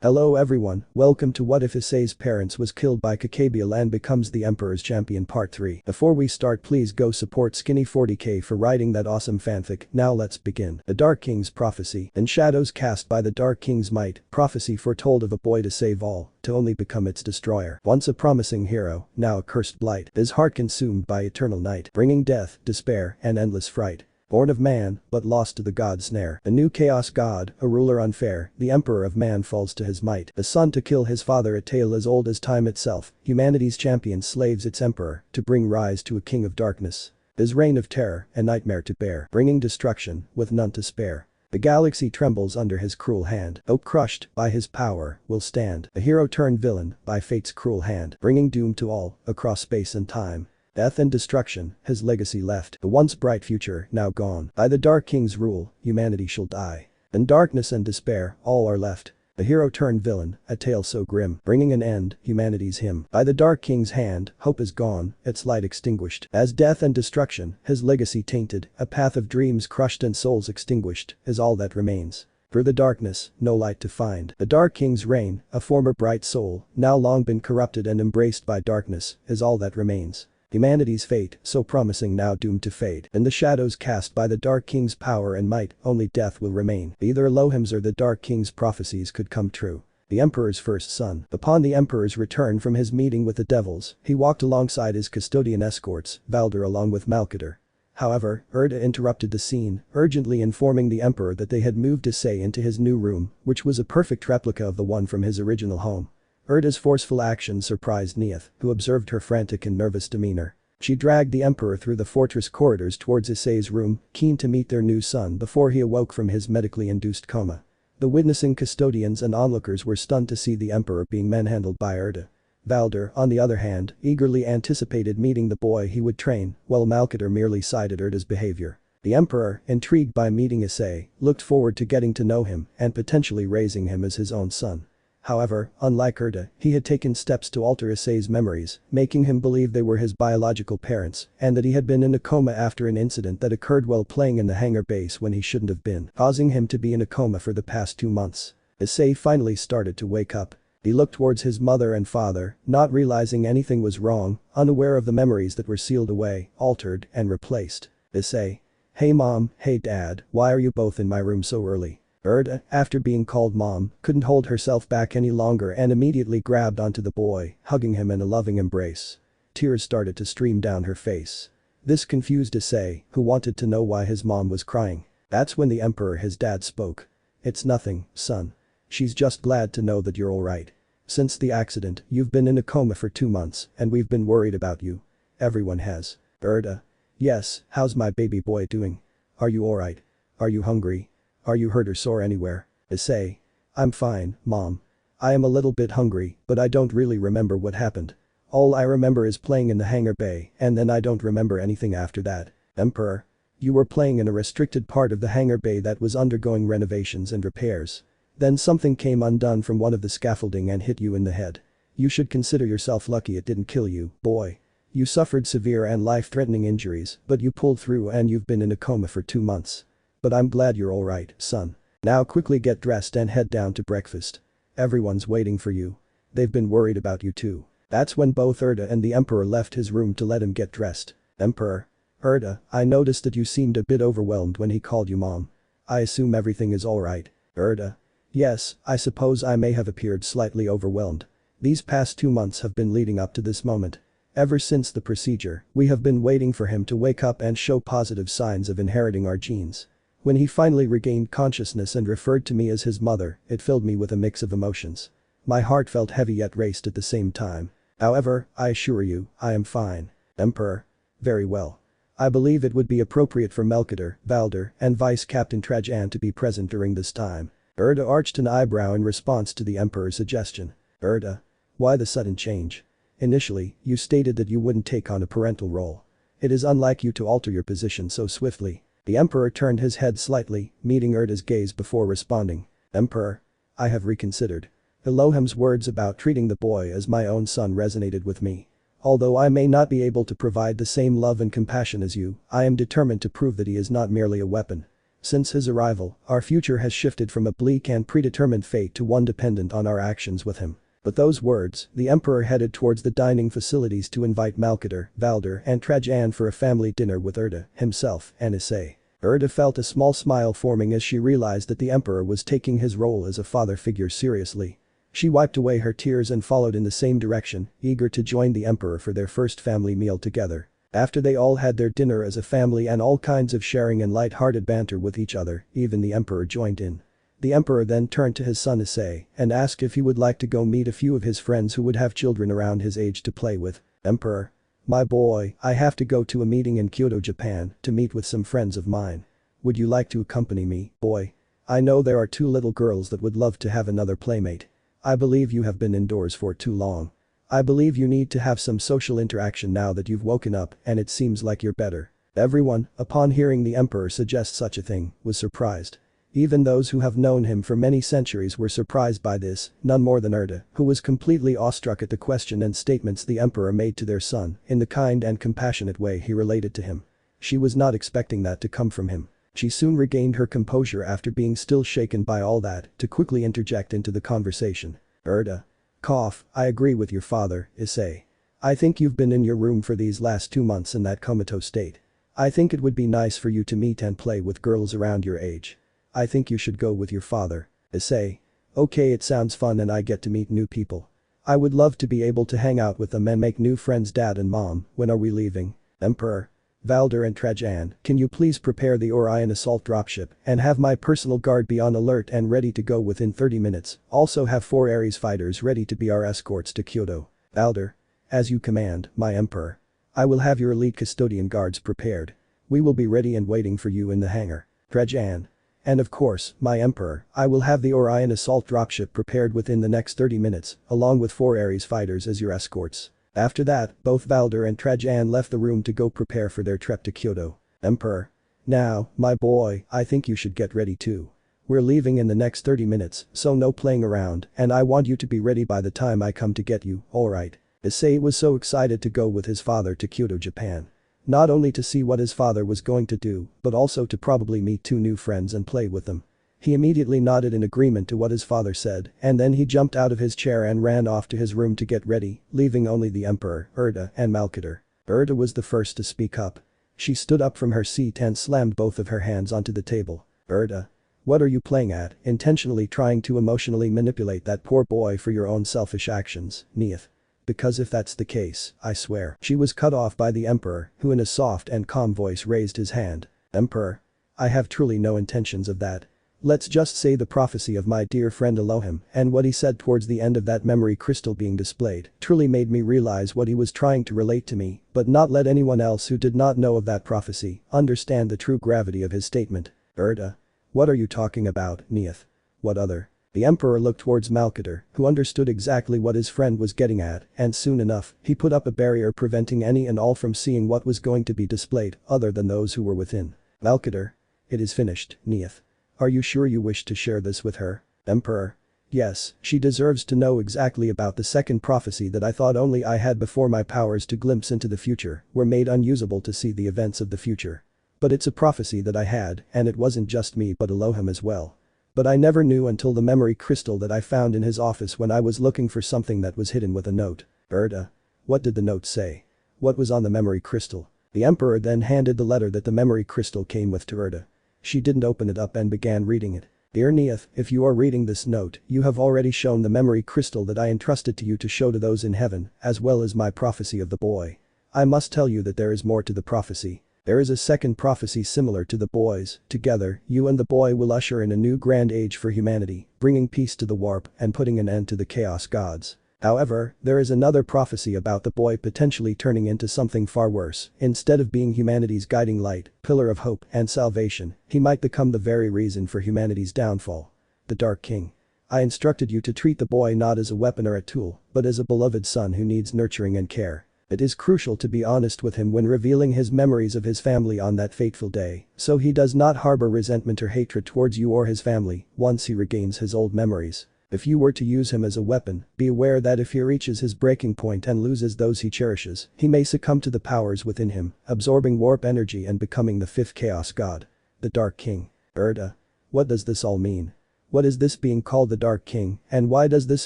Hello everyone, welcome to What If Issei's parents was killed by Kokabiel and becomes the Emperor's champion part 3. Before we start, please go support Skinny40K for writing that awesome fanfic. Now let's begin. The Dark King's prophecy. In shadows cast by the Dark King's might, prophecy foretold of a boy to save all, to only become its destroyer. Once a promising hero, now a cursed blight. His heart consumed by eternal night, bringing death, despair, and endless fright. Born of man, but lost to the god's snare. The new chaos god, a ruler unfair, the emperor of man falls to his might. The son to kill his father, a tale as old as time itself. Humanity's champion slaves its emperor, to bring rise to a king of darkness. His reign of terror, a nightmare to bear, bringing destruction, with none to spare. The galaxy trembles under his cruel hand. Hope crushed, by his power, will stand. A hero turned villain, by fate's cruel hand, bringing doom to all, across space and time. Death and destruction, his legacy left. The once bright future, now gone. By the Dark King's rule, humanity shall die. In darkness and despair, all are left. The hero turned villain, a tale so grim, bringing an end, humanity's hymn. By the Dark King's hand, hope is gone, its light extinguished. As death and destruction, his legacy tainted, a path of dreams crushed and souls extinguished, is all that remains. Through the darkness, no light to find. The Dark King's reign, a former bright soul, now long been corrupted and embraced by darkness, is all that remains. Humanity's fate, so promising now doomed to fade. In the shadows cast by the Dark King's power and might, only death will remain. Either Elohim's or the Dark King's prophecies could come true. The Emperor's first son. Upon the Emperor's return from his meeting with the devils, he walked alongside his custodian escorts, Valder along with Malkader. However, Erda interrupted the scene, urgently informing the Emperor that they had moved Issei into his new room, which was a perfect replica of the one from his original home. Erda's forceful action surprised Neith, who observed her frantic and nervous demeanor. She dragged the Emperor through the fortress corridors towards Issei's room, keen to meet their new son before he awoke from his medically induced coma. The witnessing custodians and onlookers were stunned to see the Emperor being manhandled by Erda. Valder, on the other hand, eagerly anticipated meeting the boy he would train, while Malkader merely sided Erda's behavior. The Emperor, intrigued by meeting Issei, looked forward to getting to know him and potentially raising him as his own son. However, unlike Erda, he had taken steps to alter Issei's memories, making him believe they were his biological parents, and that he had been in a coma after an incident that occurred while playing in the hangar base when he shouldn't have been, causing him to be in a coma for the past 2 months. Issei finally started to wake up. He looked towards his mother and father, not realizing anything was wrong, unaware of the memories that were sealed away, altered, and replaced. Issei. Hey mom, hey dad, why are you both in my room so early? Erda, after being called mom, couldn't hold herself back any longer and immediately grabbed onto the boy, hugging him in a loving embrace. Tears started to stream down her face. This confused Issei, who wanted to know why his mom was crying. That's when the Emperor, his dad, spoke. It's nothing, son. She's just glad to know that you're alright. Since the accident, you've been in a coma for 2 months, and we've been worried about you. Everyone has. Erda. Yes, how's my baby boy doing? Are you alright? Are you hungry? Are you hurt or sore anywhere? Issei. I'm fine, mom. I am a little bit hungry, but I don't really remember what happened. All I remember is playing in the hangar bay, and then I don't remember anything after that. Emperor. You were playing in a restricted part of the hangar bay that was undergoing renovations and repairs. Then something came undone from one of the scaffolding and hit you in the head. You should consider yourself lucky it didn't kill you, boy. You suffered severe and life-threatening injuries, but you pulled through and you've been in a coma for 2 months. But I'm glad you're alright, son. Now quickly get dressed and head down to breakfast. Everyone's waiting for you. They've been worried about you too. That's when both Erda and the Emperor left his room to let him get dressed. Emperor. Erda, I noticed that you seemed a bit overwhelmed when he called you mom. I assume everything is alright. Erda. Yes, I suppose I may have appeared slightly overwhelmed. These past 2 months have been leading up to this moment. Ever since the procedure, we have been waiting for him to wake up and show positive signs of inheriting our genes. When he finally regained consciousness and referred to me as his mother, it filled me with a mix of emotions. My heart felt heavy yet raced at the same time. However, I assure you, I am fine. Emperor. Very well. I believe it would be appropriate for Malkader, Valder, and Vice Captain Trajan to be present during this time. Erda arched an eyebrow in response to the Emperor's suggestion. Erda. Why the sudden change? Initially, you stated that you wouldn't take on a parental role. It is unlike you to alter your position so swiftly. The Emperor turned his head slightly, meeting Erda's gaze before responding. Emperor. I have reconsidered. Elohim's words about treating the boy as my own son resonated with me. Although I may not be able to provide the same love and compassion as you, I am determined to prove that he is not merely a weapon. Since his arrival, our future has shifted from a bleak and predetermined fate to one dependent on our actions with him. With those words, the Emperor headed towards the dining facilities to invite Malkader, Valder and Trajan for a family dinner with Erda, himself, and Issei. Erda felt a small smile forming as she realized that the Emperor was taking his role as a father figure seriously. She wiped away her tears and followed in the same direction, eager to join the Emperor for their first family meal together. After they all had their dinner as a family and all kinds of sharing and light-hearted banter with each other, even the Emperor joined in. The Emperor then turned to his son Issei and asked if he would like to go meet a few of his friends who would have children around his age to play with. Emperor. My boy, I have to go to a meeting in Kyoto, Japan, to meet with some friends of mine. Would you like to accompany me, boy? I know there are 2 little girls that would love to have another playmate. I believe you have been indoors for too long. I believe you need to have some social interaction now that you've woken up and it seems like you're better. Everyone, upon hearing the Emperor suggest such a thing, was surprised. Even those who have known him for many centuries were surprised by this, none more than Erda, who was completely awestruck at the question and statements the Emperor made to their son, in the kind and compassionate way he related to him. She was not expecting that to come from him. She soon regained her composure after being still shaken by all that, to quickly interject into the conversation. Erda. Cough, I agree with your father, Issei. I think you've been in your room for these last 2 months in that comatose state. I think it would be nice for you to meet and play with girls around your age. I think you should go with your father, Issei. Okay, it sounds fun and I get to meet new people. I would love to be able to hang out with them and make new friends. Dad and Mom, when are we leaving? Emperor. Valder and Trajan, can you please prepare the Orion assault dropship and have my personal guard be on alert and ready to go within 30 minutes. Also have 4 Ares fighters ready to be our escorts to Kyoto. Valder. As you command, my Emperor. I will have your elite custodian guards prepared. We will be ready and waiting for you in the hangar. Trajan. And of course, my Emperor, I will have the Orion assault dropship prepared within the next 30 minutes, along with 4 Ares fighters as your escorts. After that, both Valder and Trajan left the room to go prepare for their trip to Kyoto. Emperor. Now, my boy, I think you should get ready too. We're leaving in the next 30 minutes, so no playing around, and I want you to be ready by the time I come to get you, alright? Issei was so excited to go with his father to Kyoto, Japan. Not only to see what his father was going to do, but also to probably meet 2 new friends and play with them. He immediately nodded in agreement to what his father said, and then he jumped out of his chair and ran off to his room to get ready, leaving only the Emperor, Erda, and Malkader. Erda was the first to speak up. She stood up from her seat and slammed both of her hands onto the table. Erda. What are you playing at, intentionally trying to emotionally manipulate that poor boy for your own selfish actions, Neith? Because if that's the case, I swear. She was cut off by the Emperor, who in a soft and calm voice raised his hand. Emperor. I have truly no intentions of that. Let's just say the prophecy of my dear friend Elohim and what he said towards the end of that memory crystal being displayed truly made me realize what he was trying to relate to me, but not let anyone else who did not know of that prophecy understand the true gravity of his statement. Erda. What are you talking about, Neith? What other? The Emperor looked towards Malkader, who understood exactly what his friend was getting at, and soon enough, he put up a barrier preventing any and all from seeing what was going to be displayed, other than those who were within. Malkader. It is finished, Neith. Are you sure you wish to share this with her? Emperor. Yes, she deserves to know exactly about the second prophecy that I thought only I had before my powers to glimpse into the future were made unusable to see the events of the future. But it's a prophecy that I had, and it wasn't just me but Elohim as well. But I never knew until the memory crystal that I found in his office when I was looking for something that was hidden with a note. Erda. What did the note say? What was on the memory crystal? The Emperor then handed the letter that the memory crystal came with to Erda. She didn't open it up and began reading it. Dear Neith, if you are reading this note, you have already shown the memory crystal that I entrusted to you to show to those in heaven, as well as my prophecy of the boy. I must tell you that there is more to the prophecy. There is a second prophecy similar to the boy's. Together, you and the boy will usher in a new grand age for humanity, bringing peace to the warp and putting an end to the chaos gods. However, there is another prophecy about the boy potentially turning into something far worse. Instead of being humanity's guiding light, pillar of hope and salvation, he might become the very reason for humanity's downfall. The Dark King. I instructed you to treat the boy not as a weapon or a tool, but as a beloved son who needs nurturing and care. It is crucial to be honest with him when revealing his memories of his family on that fateful day, so he does not harbor resentment or hatred towards you or his family once he regains his old memories. If you were to use him as a weapon, be aware that if he reaches his breaking point and loses those he cherishes, he may succumb to the powers within him, absorbing warp energy and becoming the fifth chaos god. The Dark King. Erda. What does this all mean? What is this being called the Dark King, and why does this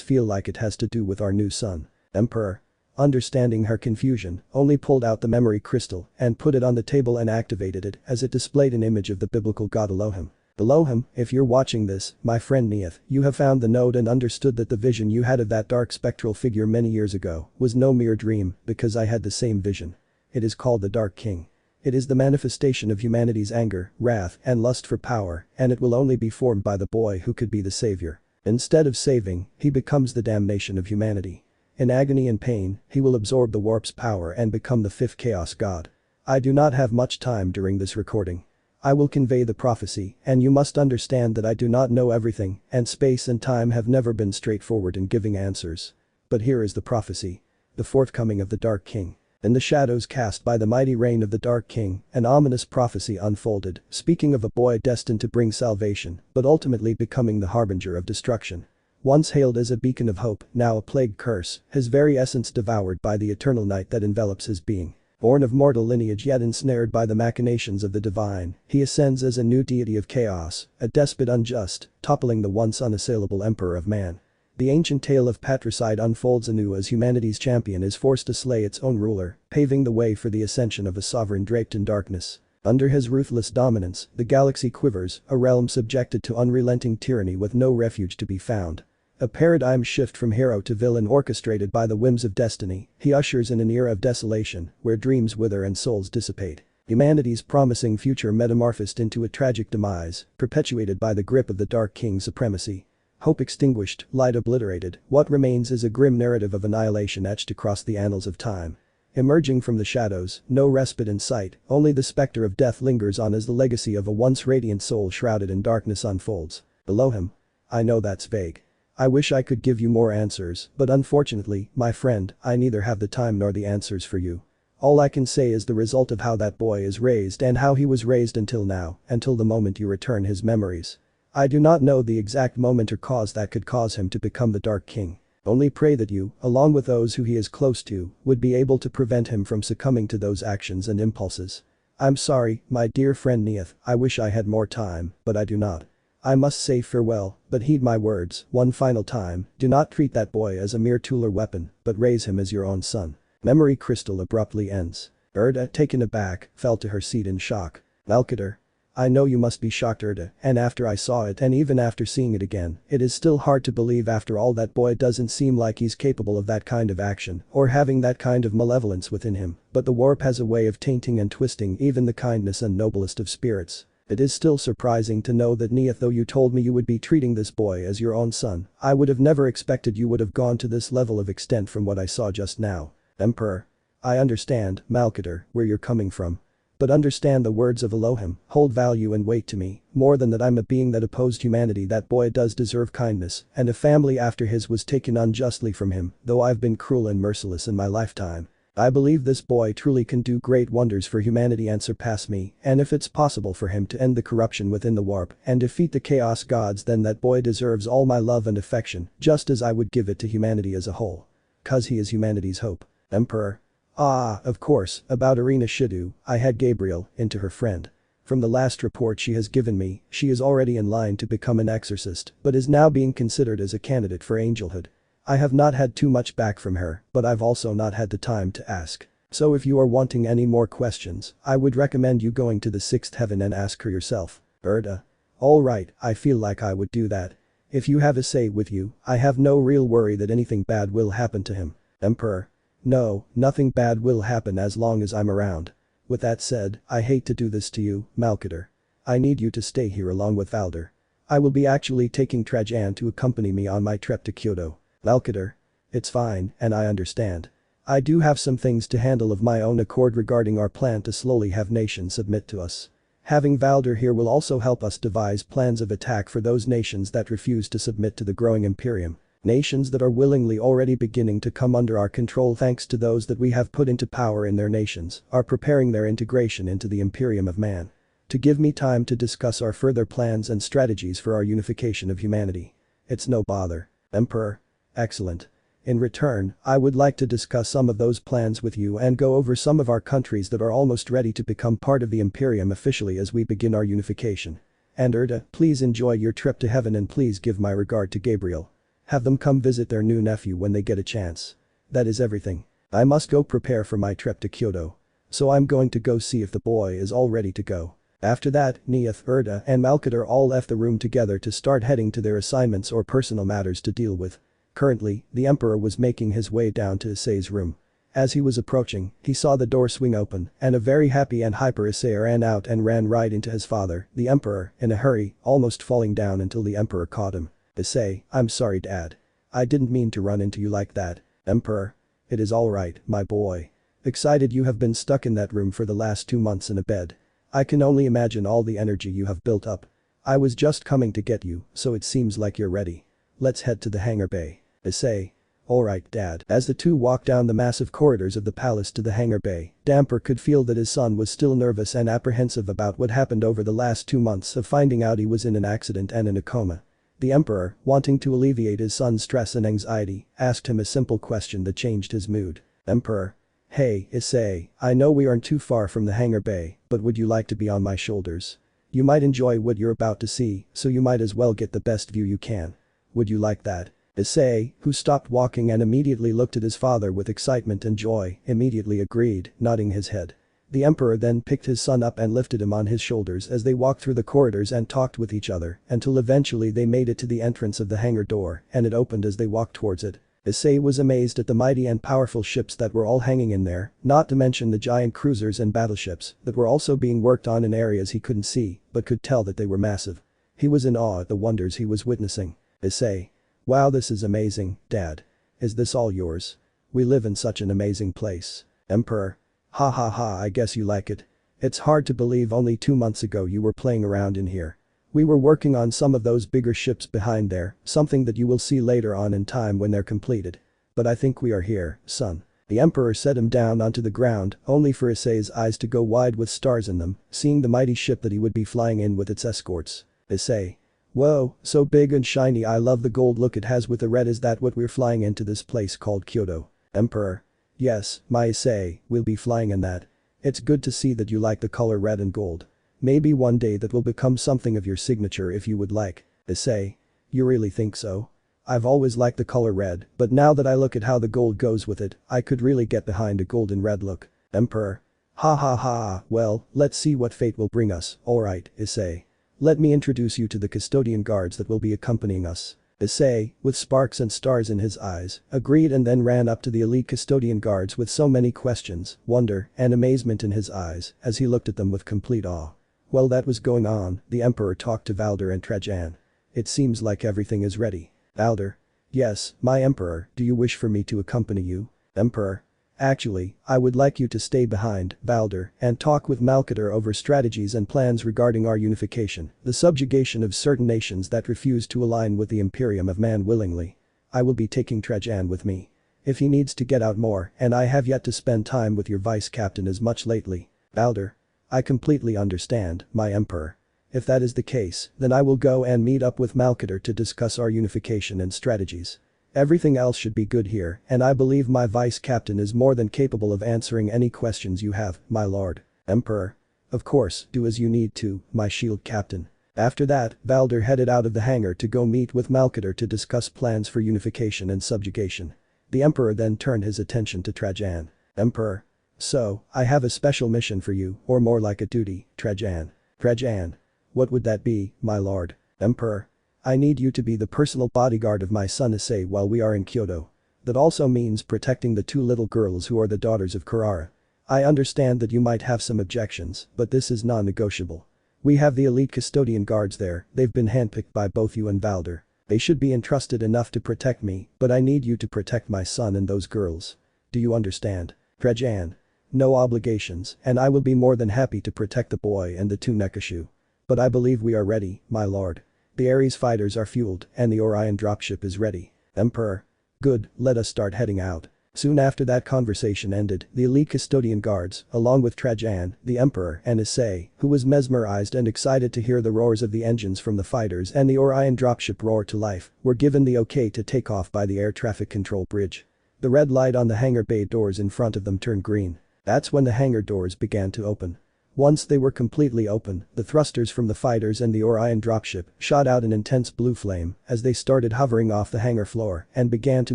feel like it has to do with our new son? Emperor. Understanding her confusion, only pulled out the memory crystal and put it on the table and activated it as it displayed an image of the biblical god Elohim. Elohim, if you're watching this, my friend Neith, you have found the node and understood that the vision you had of that dark spectral figure many years ago was no mere dream, because I had the same vision. It is called the Dark King. It is the manifestation of humanity's anger, wrath, and lust for power, and it will only be formed by the boy who could be the savior. Instead of saving, he becomes the damnation of humanity. In agony and pain, he will absorb the warp's power and become the fifth chaos god. I do not have much time during this recording. I will convey the prophecy, and you must understand that I do not know everything, and space and time have never been straightforward in giving answers. But here is the prophecy. The forthcoming of the Dark King. In the shadows cast by the mighty reign of the Dark King, an ominous prophecy unfolded, speaking of a boy destined to bring salvation, but ultimately becoming the harbinger of destruction. Once hailed as a beacon of hope, now a plagued curse, his very essence devoured by the eternal night that envelops his being. Born of mortal lineage yet ensnared by the machinations of the divine, he ascends as a new deity of chaos, a despot unjust, toppling the once unassailable emperor of man. The ancient tale of patricide unfolds anew as humanity's champion is forced to slay its own ruler, paving the way for the ascension of a sovereign draped in darkness. Under his ruthless dominance, the galaxy quivers, a realm subjected to unrelenting tyranny with no refuge to be found. A paradigm shift from hero to villain orchestrated by the whims of destiny, he ushers in an era of desolation, where dreams wither and souls dissipate. Humanity's promising future metamorphosed into a tragic demise, perpetuated by the grip of the Dark King's supremacy. Hope extinguished, light obliterated, what remains is a grim narrative of annihilation etched across the annals of time. Emerging from the shadows, no respite in sight, only the specter of death lingers on as the legacy of a once radiant soul shrouded in darkness unfolds. Elohim. I know that's vague. I wish I could give you more answers, but unfortunately, my friend, I neither have the time nor the answers for you. All I can say is the result of how that boy is raised and how he was raised until now, until the moment you return his memories. I do not know the exact moment or cause that could cause him to become the Dark King. Only pray that you, along with those who he is close to, would be able to prevent him from succumbing to those actions and impulses. I'm sorry, my dear friend Neith, I wish I had more time, but I do not. I must say farewell, but heed my words, one final time, do not treat that boy as a mere tool or weapon, but raise him as your own son. Memory crystal abruptly ends. Erda, taken aback, fell to her seat in shock. Malkader. I know you must be shocked, Erda, and after I saw it and even after seeing it again, it is still hard to believe after all that boy doesn't seem like he's capable of that kind of action or having that kind of malevolence within him, but the warp has a way of tainting and twisting even the kindness and noblest of spirits. It is still surprising to know that Neith, though you told me you would be treating this boy as your own son, I would have never expected you would have gone to this level of extent from what I saw just now. Emperor. I understand, Malkader, where you're coming from. But understand the words of Elohim hold value and weight to me, more than that I'm a being that opposed humanity. That boy does deserve kindness, and a family after his was taken unjustly from him, though I've been cruel and merciless in my lifetime. I believe this boy truly can do great wonders for humanity and surpass me, and if it's possible for him to end the corruption within the warp and defeat the chaos gods, then that boy deserves all my love and affection, just as I would give it to humanity as a whole. 'Cause he is humanity's hope. Emperor. Ah, of course, about Irina Shidu, I had Gabriel into her friend. From the last report she has given me, she is already in line to become an exorcist, but is now being considered as a candidate for angelhood. I have not had too much back from her, but I've also not had the time to ask. So if you are wanting any more questions, I would recommend you going to the sixth heaven and ask her yourself. Erda. Alright, I feel like I would do that. If you have Issei with you, I have no real worry that anything bad will happen to him. Emperor. No, nothing bad will happen as long as I'm around. With that said, I hate to do this to you, Malkader. I need you to stay here along with Valder. I will be actually taking Trajan to accompany me on my trip to Kyoto. Malkader. It's fine, and I understand. I do have some things to handle of my own accord regarding our plan to slowly have nations submit to us. Having Valder here will also help us devise plans of attack for those nations that refuse to submit to the growing Imperium. Nations that are willingly already beginning to come under our control thanks to those that we have put into power in their nations, are preparing their integration into the Imperium of Man. To give me time to discuss our further plans and strategies for our unification of humanity. It's no bother. Emperor. Excellent. In return, I would like to discuss some of those plans with you and go over some of our countries that are almost ready to become part of the Imperium officially as we begin our unification. And Erda, please enjoy your trip to heaven and please give my regard to Gabriel. Have them come visit their new nephew when they get a chance. That is everything. I must go prepare for my trip to Kyoto. So I'm going to go see if the boy is all ready to go." After that, Neith, Erda and Malkader all left the room together to start heading to their assignments or personal matters to deal with. Currently, the Emperor was making his way down to Issei's room. As he was approaching, he saw the door swing open, and a very happy and hyper Issei ran out and ran right into his father, the Emperor, in a hurry, almost falling down until the Emperor caught him. "Issei, I'm sorry Dad. I didn't mean to run into you like that." "Emperor. It is alright, my boy. Excited you have been stuck in that room for the last 2 months in a bed. I can only imagine all the energy you have built up. I was just coming to get you, so it seems like you're ready. Let's head to the hangar bay." "Issei. Alright Dad." As the two walked down the massive corridors of the palace to the hangar bay, Damper could feel that his son was still nervous and apprehensive about what happened over the last 2 months of finding out he was in an accident and in a coma. The Emperor, wanting to alleviate his son's stress and anxiety, asked him a simple question that changed his mood. "Emperor. Hey, Issei, I know we aren't too far from the hangar bay, but would you like to be on my shoulders? You might enjoy what you're about to see, so you might as well get the best view you can. Would you like that?" Issei, who stopped walking and immediately looked at his father with excitement and joy, immediately agreed, nodding his head. The Emperor then picked his son up and lifted him on his shoulders as they walked through the corridors and talked with each other until eventually they made it to the entrance of the hangar door and it opened as they walked towards it. Issei was amazed at the mighty and powerful ships that were all hanging in there, not to mention the giant cruisers and battleships that were also being worked on in areas he couldn't see but could tell that they were massive. He was in awe at the wonders he was witnessing. "Issei. Wow, this is amazing, Dad. Is this all yours? We live in such an amazing place." "Emperor. Ha ha ha, I guess you like it. It's hard to believe only 2 months ago you were playing around in here. We were working on some of those bigger ships behind there, something that you will see later on in time when they're completed. But I think we are here, son." The Emperor set him down onto the ground, only for Issei's eyes to go wide with stars in them, seeing the mighty ship that he would be flying in with its escorts. "Issei. Whoa, so big and shiny, I love the gold look it has with the red. Is that what we're flying into this place called Kyoto?" "Emperor. Yes, my Issei, we'll be flying in that. It's good to see that you like the color red and gold. Maybe one day that will become something of your signature if you would like." "Issei. You really think so? I've always liked the color red, but now that I look at how the gold goes with it, I could really get behind a golden red look." "Emperor. Ha ha ha, well, let's see what fate will bring us. Alright, Issei. Let me introduce you to the custodian guards that will be accompanying us." Issei, with sparks and stars in his eyes, agreed and then ran up to the elite custodian guards with so many questions, wonder, and amazement in his eyes as he looked at them with complete awe. While that was going on, the Emperor talked to Valder and Trajan. "It seems like everything is ready." "Valder. Yes, my Emperor, do you wish for me to accompany you?" "Emperor. Actually, I would like you to stay behind, Valder, and talk with Malkader over strategies and plans regarding our unification, the subjugation of certain nations that refuse to align with the Imperium of Man willingly. I will be taking Trajan with me. If he needs to get out more, and I have yet to spend time with your vice captain as much lately." "Valder. I completely understand, my Emperor. If that is the case, then I will go and meet up with Malkader to discuss our unification and strategies. Everything else should be good here, and I believe my vice captain is more than capable of answering any questions you have, my lord." "Emperor. Of course, do as you need to, my shield captain." After that, Valder headed out of the hangar to go meet with Malkader to discuss plans for unification and subjugation. The Emperor then turned his attention to Trajan. "Emperor. So, I have a special mission for you, or more like a duty, Trajan." "Trajan. What would that be, my lord?" "Emperor. I need you to be the personal bodyguard of my son Issei while we are in Kyoto. That also means protecting the 2 little girls who are the daughters of Kurara. I understand that you might have some objections, but this is non-negotiable. We have the elite custodian guards there, they've been handpicked by both you and Valder. They should be entrusted enough to protect me, but I need you to protect my son and those girls. Do you understand?" "Trajan. No obligations, and I will be more than happy to protect the boy and the 2 Nekashu. But I believe we are ready, my lord. The Ares fighters are fueled and the Orion dropship is ready." "Emperor. Good, let us start heading out." Soon after that conversation ended, the elite custodian guards, along with Trajan, the Emperor and Issei, who was mesmerized and excited to hear the roars of the engines from the fighters and the Orion dropship roar to life, were given the okay to take off by the air traffic control bridge. The red light on the hangar bay doors in front of them turned green. That's when the hangar doors began to open. Once they were completely open, the thrusters from the fighters and the Orion dropship shot out an intense blue flame as they started hovering off the hangar floor and began to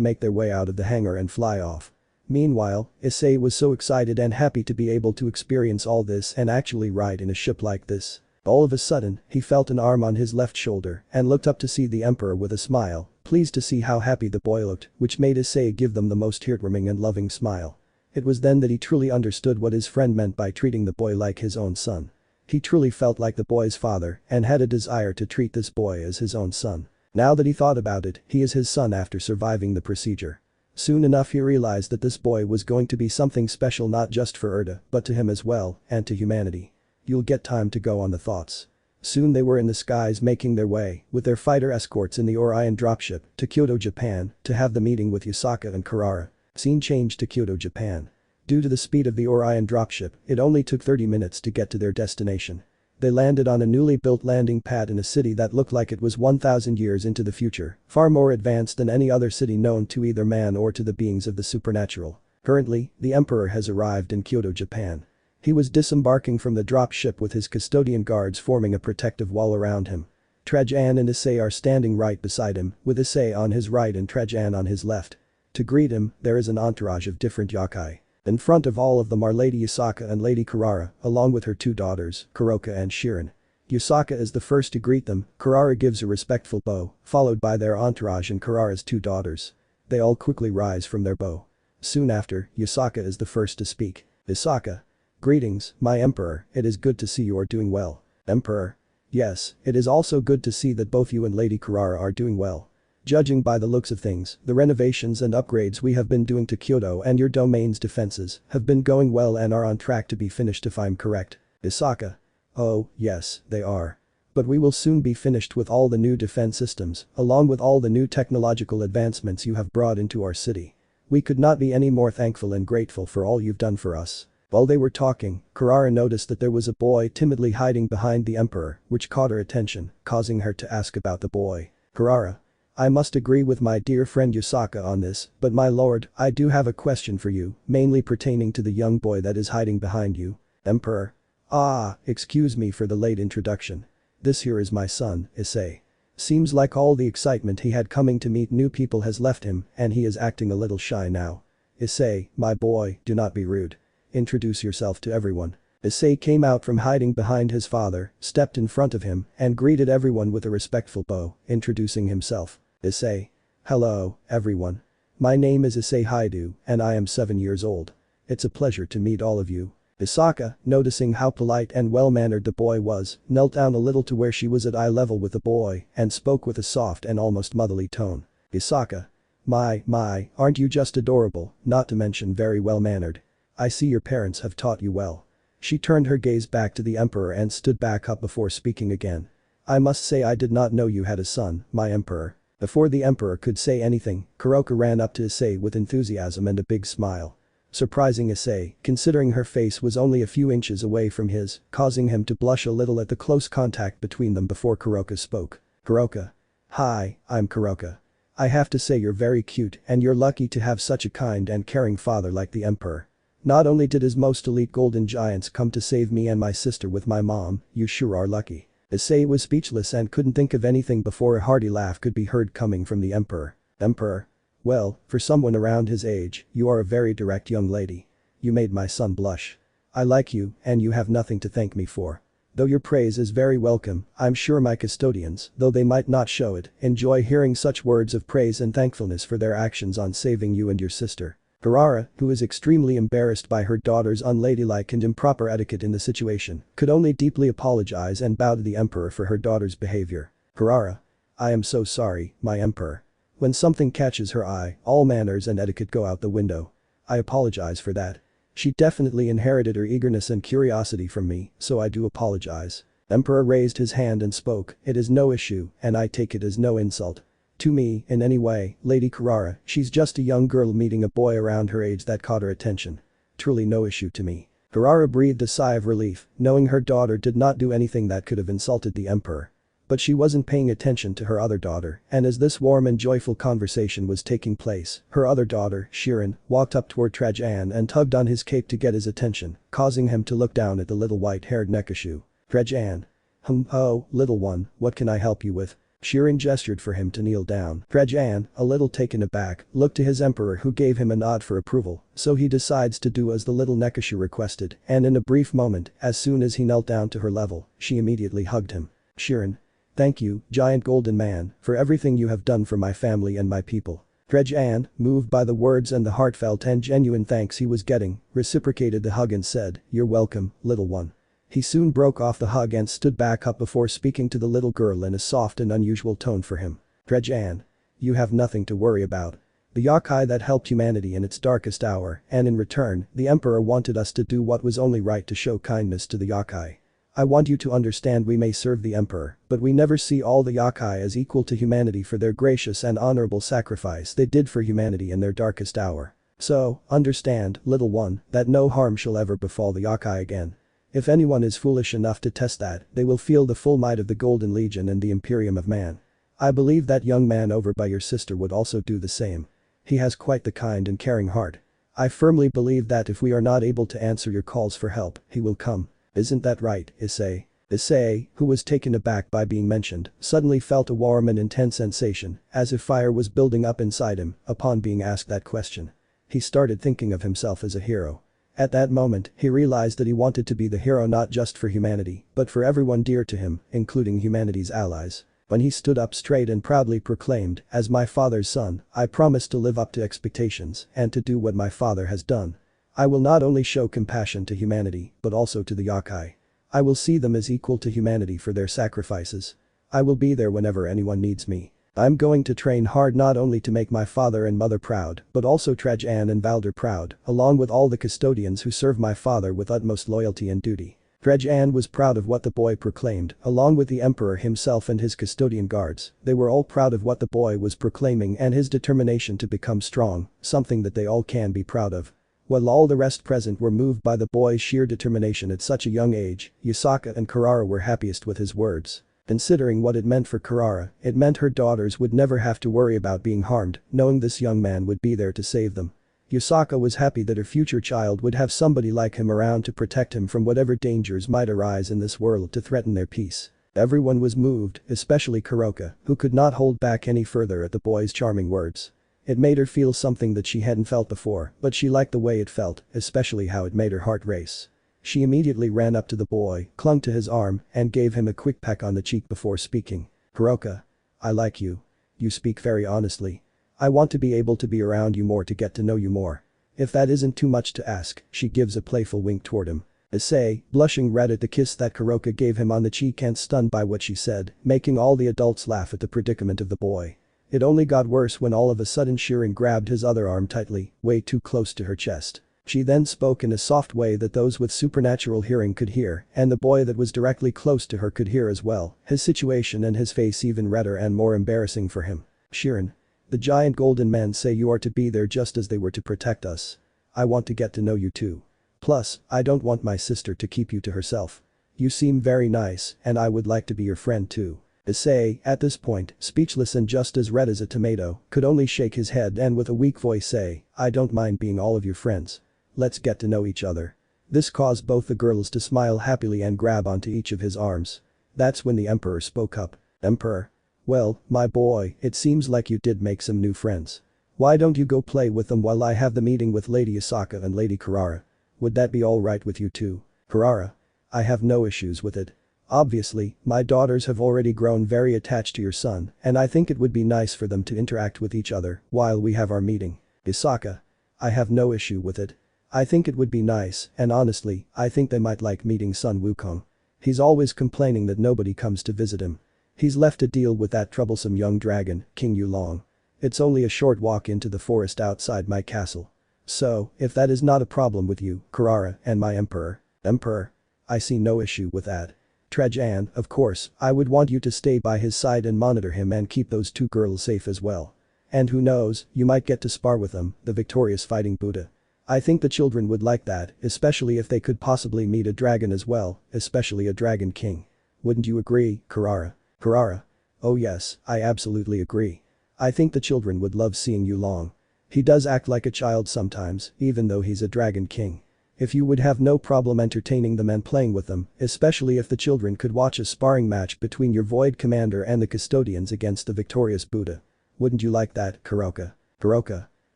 make their way out of the hangar and fly off. Meanwhile, Issei was so excited and happy to be able to experience all this and actually ride in a ship like this. All of a sudden, he felt an arm on his left shoulder and looked up to see the Emperor with a smile, pleased to see how happy the boy looked, which made Issei give them the most heartwarming and loving smile. It was then that he truly understood what his friend meant by treating the boy like his own son. He truly felt like the boy's father and had a desire to treat this boy as his own son. Now that he thought about it, he is his son after surviving the procedure. Soon enough he realized that this boy was going to be something special not just for Erda, but to him as well, and to humanity. You'll get time to go on the thoughts. Soon they were in the skies making their way, with their fighter escorts in the Orion dropship, to Kyoto, Japan, to have the meeting with Yusaka and Kurara. Scene changed to Kyoto, Japan. Due to the speed of the Orion dropship, it only took 30 minutes to get to their destination. They landed on a newly built landing pad in a city that looked like it was 1,000 years into the future, far more advanced than any other city known to either man or to the beings of the supernatural. Currently, the Emperor has arrived in Kyoto, Japan. He was disembarking from the dropship with his custodian guards forming a protective wall around him. Trajan and Issei are standing right beside him, with Issei on his right and Trajan on his left. To greet him, there is an entourage of different yokai. In front of all of them are Lady Yusaka and Lady Kurara, along with her two daughters, Kuroka and Shirin. Yusaka is the first to greet them, Kurara gives a respectful bow, followed by their entourage and Kurara's two daughters. They all quickly rise from their bow. Soon after, Yusaka is the first to speak. Yusaka. Greetings, my Emperor, it is good to see you are doing well. Emperor. Yes, it is also good to see that both you and Lady Kurara are doing well. Judging by the looks of things, the renovations and upgrades we have been doing to Kyoto and your domain's defenses have been going well and are on track to be finished if I'm correct. Yusaka. Oh, yes, they are. But we will soon be finished with all the new defense systems, along with all the new technological advancements you have brought into our city. We could not be any more thankful and grateful for all you've done for us. While they were talking, Kurara noticed that there was a boy timidly hiding behind the Emperor, which caught her attention, causing her to ask about the boy. Kurara. I must agree with my dear friend Yusaka on this, but my lord, I do have a question for you, mainly pertaining to the young boy that is hiding behind you. Emperor. Ah, excuse me for the late introduction. This here is my son, Issei. Seems like all the excitement he had coming to meet new people has left him and he is acting a little shy now. Issei, my boy, do not be rude. Introduce yourself to everyone. Issei came out from hiding behind his father, stepped in front of him, and greeted everyone with a respectful bow, introducing himself. Issei. Hello, everyone. My name is Issei Haidu, and I am 7 years old. It's a pleasure to meet all of you. Yusaka, noticing how polite and well-mannered the boy was, knelt down a little to where she was at eye level with the boy and spoke with a soft and almost motherly tone. Yusaka. My, aren't you just adorable, not to mention very well-mannered. I see your parents have taught you well. She turned her gaze back to the Emperor and stood back up before speaking again. I must say I did not know you had a son, my Emperor. Before the Emperor could say anything, Kuroka ran up to Issei with enthusiasm and a big smile. Surprising Issei, considering her face was only a few inches away from his, causing him to blush a little at the close contact between them before Kuroka spoke. Kuroka. Hi, I'm Kuroka. I have to say you're very cute and you're lucky to have such a kind and caring father like the Emperor. Not only did his most elite golden giants come to save me and my sister with my mom, you sure are lucky. Issei was speechless and couldn't think of anything before a hearty laugh could be heard coming from the Emperor. Emperor. Well, for someone around his age, you are a very direct young lady. You made my son blush. I like you and you have nothing to thank me for. Though your praise is very welcome, I'm sure my custodians, though they might not show it, enjoy hearing such words of praise and thankfulness for their actions on saving you and your sister. Kurara, who is extremely embarrassed by her daughter's unladylike and improper etiquette in the situation, could only deeply apologize and bow to the Emperor for her daughter's behavior. Kurara. I am so sorry, my Emperor. When something catches her eye, all manners and etiquette go out the window. I apologize for that. She definitely inherited her eagerness and curiosity from me, so I do apologize. Emperor raised his hand and spoke, it is no issue, and I take it as no insult. To me, in any way, Lady Kurara, she's just a young girl meeting a boy around her age that caught her attention. Truly no issue to me. Kurara breathed a sigh of relief, knowing her daughter did not do anything that could have insulted the Emperor. But she wasn't paying attention to her other daughter, and as this warm and joyful conversation was taking place, her other daughter, Shirin, walked up toward Trajan and tugged on his cape to get his attention, causing him to look down at the little white-haired Nekashu. Trajan. Oh, little one, what can I help you with? Shirin gestured for him to kneel down. Trajan, a little taken aback, looked to his emperor who gave him a nod for approval, so he decides to do as the little Nekashu requested, and in a brief moment, as soon as he knelt down to her level, she immediately hugged him. Shirin. Thank you, giant golden man, for everything you have done for my family and my people. Trajan, moved by the words and the heartfelt and genuine thanks he was getting, reciprocated the hug and said, "You're welcome, little one." He soon broke off the hug and stood back up before speaking to the little girl in a soft and unusual tone for him. Trajan. You have nothing to worry about. The yokai that helped humanity in its darkest hour, and in return, the emperor wanted us to do what was only right to show kindness to the yokai. I want you to understand we may serve the emperor, but we never see all the yokai as equal to humanity for their gracious and honorable sacrifice they did for humanity in their darkest hour. So, understand, little one, that no harm shall ever befall the yokai again. If anyone is foolish enough to test that, they will feel the full might of the Golden Legion and the Imperium of Man. I believe that young man over by your sister would also do the same. He has quite the kind and caring heart. I firmly believe that if we are not able to answer your calls for help, he will come. Isn't that right, Issei? Issei, who was taken aback by being mentioned, suddenly felt a warm and intense sensation, as if fire was building up inside him, upon being asked that question. He started thinking of himself as a hero. At that moment, he realized that he wanted to be the hero not just for humanity, but for everyone dear to him, including humanity's allies. When he stood up straight and proudly proclaimed, "As my father's son, I promise to live up to expectations and to do what my father has done. I will not only show compassion to humanity, but also to the yokai. I will see them as equal to humanity for their sacrifices. I will be there whenever anyone needs me. I'm going to train hard not only to make my father and mother proud, but also Trajan and Valder proud, along with all the custodians who serve my father with utmost loyalty and duty." Trajan was proud of what the boy proclaimed, along with the emperor himself and his custodian guards. They were all proud of what the boy was proclaiming and his determination to become strong, something that they all can be proud of. While all the rest present were moved by the boy's sheer determination at such a young age, Yusaka and Karara were happiest with his words. Considering what it meant for Karara, it meant her daughters would never have to worry about being harmed, knowing this young man would be there to save them. Yusaka was happy that her future child would have somebody like him around to protect him from whatever dangers might arise in this world to threaten their peace. Everyone was moved, especially Kuroka, who could not hold back any further at the boy's charming words. It made her feel something that she hadn't felt before, but she liked the way it felt, especially how it made her heart race. She immediately ran up to the boy, clung to his arm, and gave him a quick peck on the cheek before speaking. "Kuroka. I like you. You speak very honestly. I want to be able to be around you more to get to know you more. If that isn't too much to ask," she gives a playful wink toward him. Issei, blushing red at the kiss that Kuroka gave him on the cheek and stunned by what she said, making all the adults laugh at the predicament of the boy. It only got worse when all of a sudden Shirin grabbed his other arm tightly, way too close to her chest. She then spoke in a soft way that those with supernatural hearing could hear, and the boy that was directly close to her could hear as well, his situation and his face even redder and more embarrassing for him. "Shirin. The giant golden men say you are to be there just as they were to protect us. I want to get to know you too. Plus, I don't want my sister to keep you to herself. You seem very nice, and I would like to be your friend too." Issei, at this point, speechless and just as red as a tomato, could only shake his head and with a weak voice say, "I don't mind being all of your friends. Let's get to know each other." This caused both the girls to smile happily and grab onto each of his arms. That's when the emperor spoke up. "Emperor? Well, my boy, it seems like you did make some new friends. Why don't you go play with them while I have the meeting with Lady Yusaka and Lady Karara? Would that be alright with you too?" "Karara? I have no issues with it. Obviously, my daughters have already grown very attached to your son, and I think it would be nice for them to interact with each other while we have our meeting." "Yusaka? I have no issue with it. I think it would be nice, and honestly, I think they might like meeting Sun Wukong. He's always complaining that nobody comes to visit him. He's left to deal with that troublesome young dragon, King Yulong. It's only a short walk into the forest outside my castle. So, if that is not a problem with you, Karara, and my emperor." "Emperor? I see no issue with that. Trajan, of course, I would want you to stay by his side and monitor him and keep those two girls safe as well. And who knows, you might get to spar with them, the victorious fighting Buddha. I think the children would like that, especially if they could possibly meet a dragon as well, especially a dragon king. Wouldn't you agree, Karara?" Karara. Oh yes, I absolutely agree. I think the children would love seeing you long. He does act like a child sometimes, even though he's a dragon king. If you would have no problem entertaining them and playing with them, especially if the children could watch a sparring match between your Void Commander and the custodians against the victorious Buddha. Wouldn't you like that, Kuroka? Kuroka.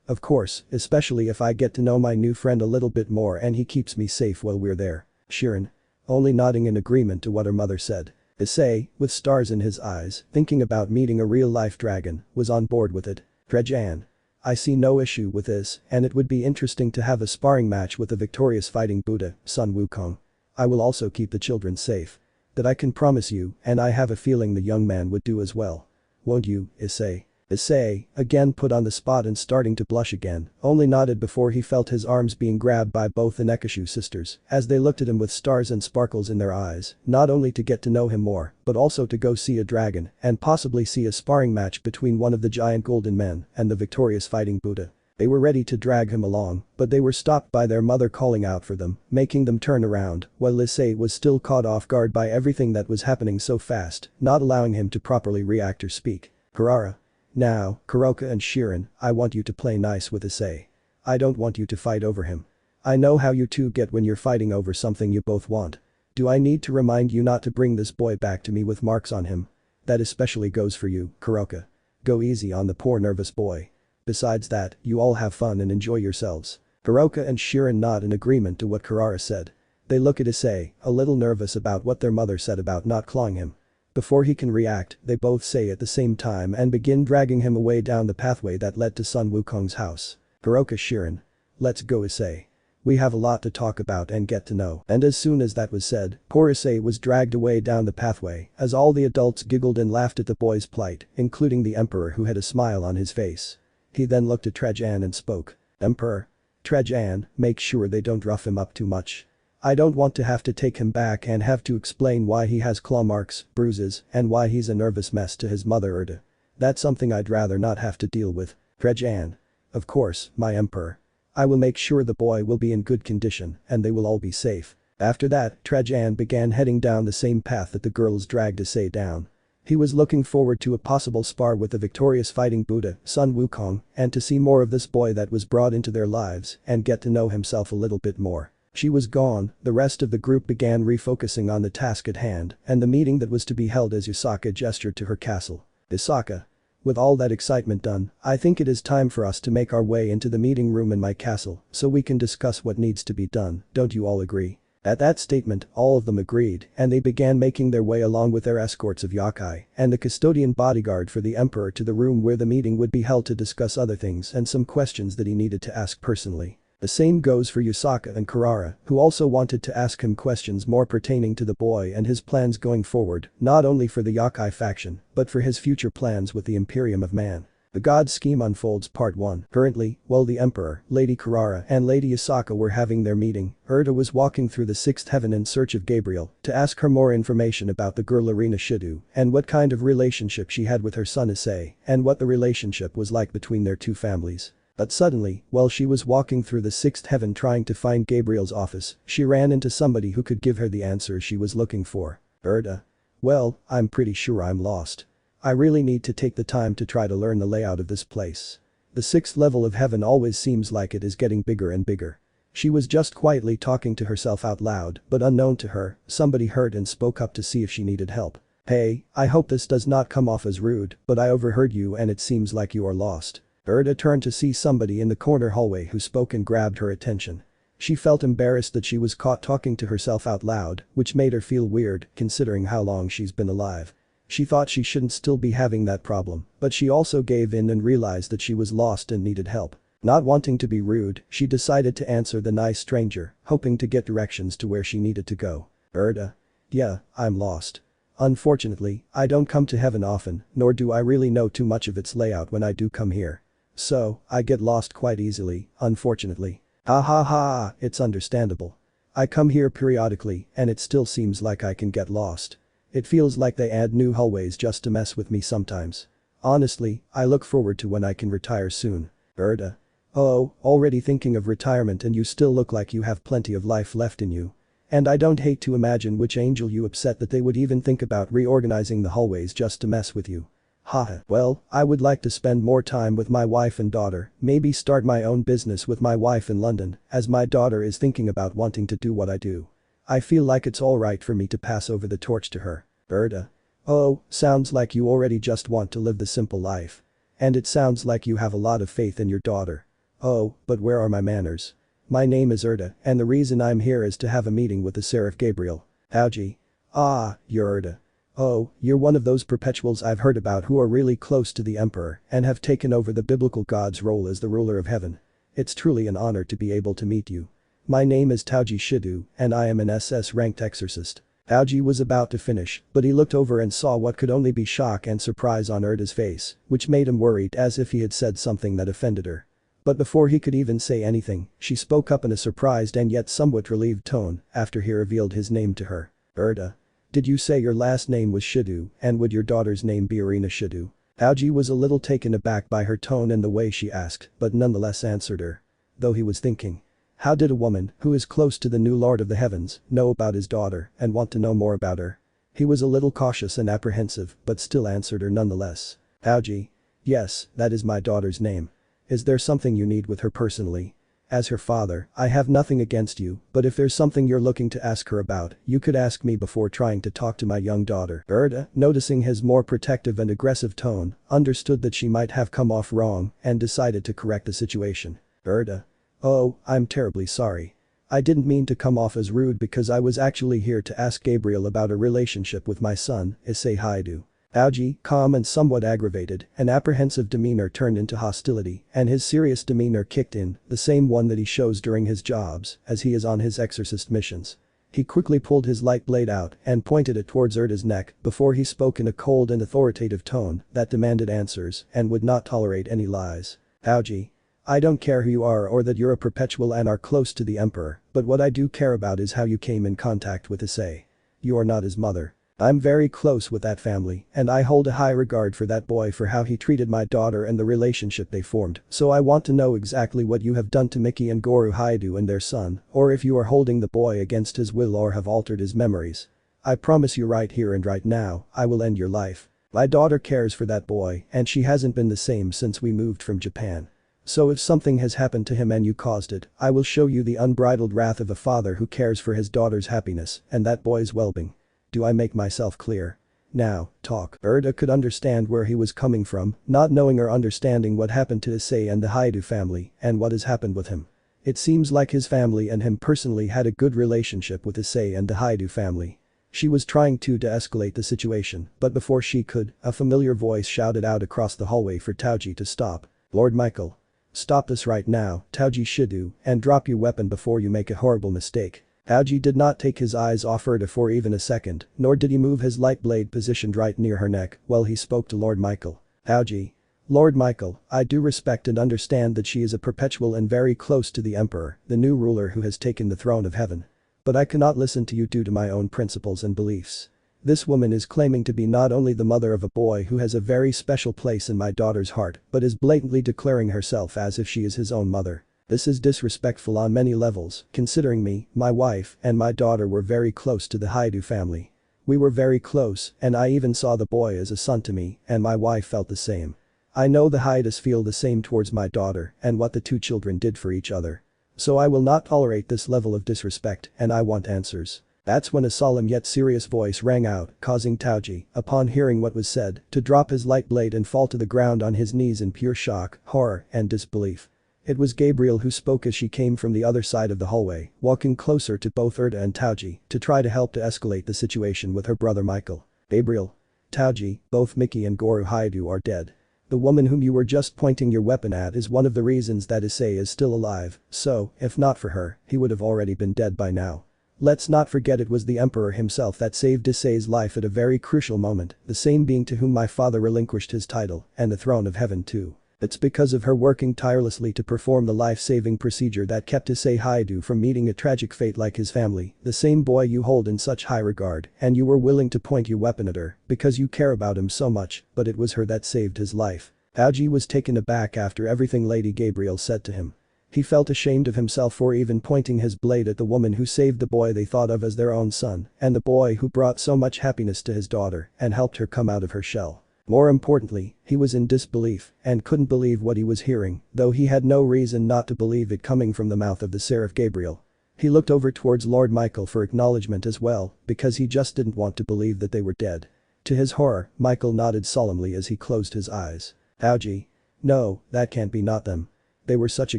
Of course, especially if I get to know my new friend a little bit more and he keeps me safe while we're there. Shirin. Only nodding in agreement to what her mother said. Issei, with stars in his eyes, thinking about meeting a real-life dragon, was on board with it. Trejan. I see no issue with this, and it would be interesting to have a sparring match with the victorious fighting Buddha, Sun Wukong. I will also keep the children safe. That I can promise you, and I have a feeling the young man would do as well. Won't you, Issei? Issei, again put on the spot and starting to blush again, only nodded before he felt his arms being grabbed by both the Nekashu sisters, as they looked at him with stars and sparkles in their eyes, not only to get to know him more, but also to go see a dragon, and possibly see a sparring match between one of the giant golden men and the victorious fighting Buddha. They were ready to drag him along, but they were stopped by their mother calling out for them, making them turn around, while Issei was still caught off guard by everything that was happening so fast, not allowing him to properly react or speak. Karara. Now, Kuroka and Shirin, I want you to play nice with Issei. I don't want you to fight over him. I know how you two get when you're fighting over something you both want. Do I need to remind you not to bring this boy back to me with marks on him? That especially goes for you, Kuroka. Go easy on the poor nervous boy. Besides that, you all have fun and enjoy yourselves. Kuroka and Shirin nod in agreement to what Karara said. They look at Issei, a little nervous about what their mother said about not clawing him. Before he can react, they both say at the same time and begin dragging him away down the pathway that led to Sun Wukong's house. Kuroka Shirin. Let's go Issei. We have a lot to talk about and get to know. And as soon as that was said, poor Issei was dragged away down the pathway as all the adults giggled and laughed at the boy's plight, including the emperor who had a smile on his face. He then looked at Trejan and spoke. Emperor. Trejan, make sure they don't rough him up too much. I don't want to have to take him back and have to explain why he has claw marks, bruises, and why he's a nervous mess to his mother Erda. That's something I'd rather not have to deal with. Trejan. Of course, my emperor. I will make sure the boy will be in good condition and they will all be safe. After that, Trejan began heading down the same path that the girls dragged Issei down. He was looking forward to a possible spar with the victorious fighting Buddha, Sun Wukong, and to see more of this boy that was brought into their lives and get to know himself a little bit more. She was gone, the rest of the group began refocusing on the task at hand and the meeting that was to be held as Yusaka gestured to her castle. Yusaka. With all that excitement done, I think it is time for us to make our way into the meeting room in my castle so we can discuss what needs to be done, don't you all agree? At that statement, all of them agreed and they began making their way along with their escorts of yakai and the custodian bodyguard for the emperor to the room where the meeting would be held to discuss other things and some questions that he needed to ask personally. The same goes for Yusaka and Karara, who also wanted to ask him questions more pertaining to the boy and his plans going forward, not only for the Yakai faction, but for his future plans with the Imperium of Man. The God Scheme unfolds Part 1. Currently, while the Emperor, Lady Karara and Lady Yusaka were having their meeting, Erda was walking through the sixth heaven in search of Gabriel to ask her more information about the girl Irina Shidu and what kind of relationship she had with her son Issei and what the relationship was like between their two families. But suddenly, while she was walking through the sixth heaven trying to find Gabriel's office, she ran into somebody who could give her the answers she was looking for. Erda. Well, I'm pretty sure I'm lost. I really need to take the time to try to learn the layout of this place. The sixth level of heaven always seems like it is getting bigger and bigger. She was just quietly talking to herself out loud, but unknown to her, somebody heard and spoke up to see if she needed help. Hey, I hope this does not come off as rude, but I overheard you and it seems like you are lost. Erda turned to see somebody in the corner hallway who spoke and grabbed her attention. She felt embarrassed that she was caught talking to herself out loud, which made her feel weird considering how long she's been alive. She thought she shouldn't still be having that problem, but she also gave in and realized that she was lost and needed help. Not wanting to be rude, she decided to answer the nice stranger, hoping to get directions to where she needed to go. Erda. Yeah, I'm lost. Unfortunately, I don't come to heaven often, nor do I really know too much of its layout when I do come here. So, I get lost quite easily, unfortunately. Ha ha ha, it's understandable. I come here periodically and it still seems like I can get lost. It feels like they add new hallways just to mess with me sometimes. Honestly, I look forward to when I can retire soon. Erda. Oh, already thinking of retirement and you still look like you have plenty of life left in you. And I don't hate to imagine which angel you upset that they would even think about reorganizing the hallways just to mess with you. Haha, well, I would like to spend more time with my wife and daughter, maybe start my own business with my wife in London, as my daughter is thinking about wanting to do what I do. I feel like it's alright for me to pass over the torch to her. Erda. Oh, sounds like you already just want to live the simple life. And it sounds like you have a lot of faith in your daughter. Oh, but where are my manners? My name is Erda, and the reason I'm here is to have a meeting with the Seraph Gabriel. Howji. Ah, you're Erda. Oh, you're one of those perpetuals I've heard about who are really close to the Emperor and have taken over the biblical god's role as the ruler of heaven. It's truly an honor to be able to meet you. My name is Tauji Shidu, and I am an SS-ranked exorcist. Tauji was about to finish, but he looked over and saw what could only be shock and surprise on Erda's face, which made him worried as if he had said something that offended her. But before he could even say anything, she spoke up in a surprised and yet somewhat relieved tone after he revealed his name to her. Erda. Did you say your last name was Shidu, and would your daughter's name be Irina Shidu? Tauji was a little taken aback by her tone and the way she asked, but nonetheless answered her. Though he was thinking. How did a woman, who is close to the new Lord of the Heavens, know about his daughter and want to know more about her? He was a little cautious and apprehensive, but still answered her nonetheless. Tauji. Yes, that is my daughter's name. Is there something you need with her personally? As her father, I have nothing against you, but if there's something you're looking to ask her about, you could ask me before trying to talk to my young daughter. Erda, noticing his more protective and aggressive tone, understood that she might have come off wrong and decided to correct the situation. Erda. Oh, I'm terribly sorry. I didn't mean to come off as rude because I was actually here to ask Gabriel about a relationship with my son, Issei Haidu. Tauji, calm and somewhat aggravated, an apprehensive demeanor turned into hostility, and his serious demeanor kicked in, the same one that he shows during his jobs, as he is on his exorcist missions. He quickly pulled his light blade out and pointed it towards Erda's neck before he spoke in a cold and authoritative tone that demanded answers and would not tolerate any lies. Tauji. I don't care who you are or that you're a perpetual and are close to the Emperor, but what I do care about is how you came in contact with Issei. You are not his mother. I'm very close with that family, and I hold a high regard for that boy for how he treated my daughter and the relationship they formed, so I want to know exactly what you have done to Mickey and Goro Haidu and their son, or if you are holding the boy against his will or have altered his memories. I promise you right here and right now, I will end your life. My daughter cares for that boy, and she hasn't been the same since we moved from Japan. So if something has happened to him and you caused it, I will show you the unbridled wrath of a father who cares for his daughter's happiness and that boy's well-being. Do I make myself clear? Now, talk. Erda could understand where he was coming from, not knowing or understanding what happened to Issei and the Haidu family and what has happened with him. It seems like his family and him personally had a good relationship with Issei and the Haidu family. She was trying to de-escalate the situation, but before she could, a familiar voice shouted out across the hallway for Tauji to stop. Lord Michael. Stop this right now, Tauji Shidu, and drop your weapon before you make a horrible mistake. Tauji did not take his eyes off Erda for even a second, nor did he move his light blade positioned right near her neck while he spoke to Lord Michael. Tauji. Lord Michael, I do respect and understand that she is a perpetual and very close to the Emperor, the new ruler who has taken the throne of heaven. But I cannot listen to you due to my own principles and beliefs. This woman is claiming to be not only the mother of a boy who has a very special place in my daughter's heart, but is blatantly declaring herself as if she is his own mother. This is disrespectful on many levels, considering me, my wife, and my daughter were very close to the Haidu family. We were very close, and I even saw the boy as a son to me, and my wife felt the same. I know the Haidus feel the same towards my daughter and what the two children did for each other. So I will not tolerate this level of disrespect, and I want answers. That's when a solemn yet serious voice rang out, causing Tauji, upon hearing what was said, to drop his light blade and fall to the ground on his knees in pure shock, horror, and disbelief. It was Gabriel who spoke as she came from the other side of the hallway, walking closer to both Erda and Tauji to try to help to escalate the situation with her brother Michael. Gabriel. Tauji, both Mickey and Goro Haidu are dead. The woman whom you were just pointing your weapon at is one of the reasons that Issei is still alive, so, if not for her, he would have already been dead by now. Let's not forget it was the Emperor himself that saved Issei's life at a very crucial moment, the same being to whom my father relinquished his title, and the throne of heaven too. It's because of her working tirelessly to perform the life-saving procedure that kept Issei Haidu from meeting a tragic fate like his family, the same boy you hold in such high regard, and you were willing to point your weapon at her because you care about him so much, but it was her that saved his life. Tauji was taken aback after everything Lady Gabriel said to him. He felt ashamed of himself for even pointing his blade at the woman who saved the boy they thought of as their own son, and the boy who brought so much happiness to his daughter and helped her come out of her shell. More importantly, he was in disbelief and couldn't believe what he was hearing, though he had no reason not to believe it coming from the mouth of the Seraph Gabriel. He looked over towards Lord Michael for acknowledgement as well, because he just didn't want to believe that they were dead. To his horror, Michael nodded solemnly as he closed his eyes. Ouchie. No, that can't be not them. They were such a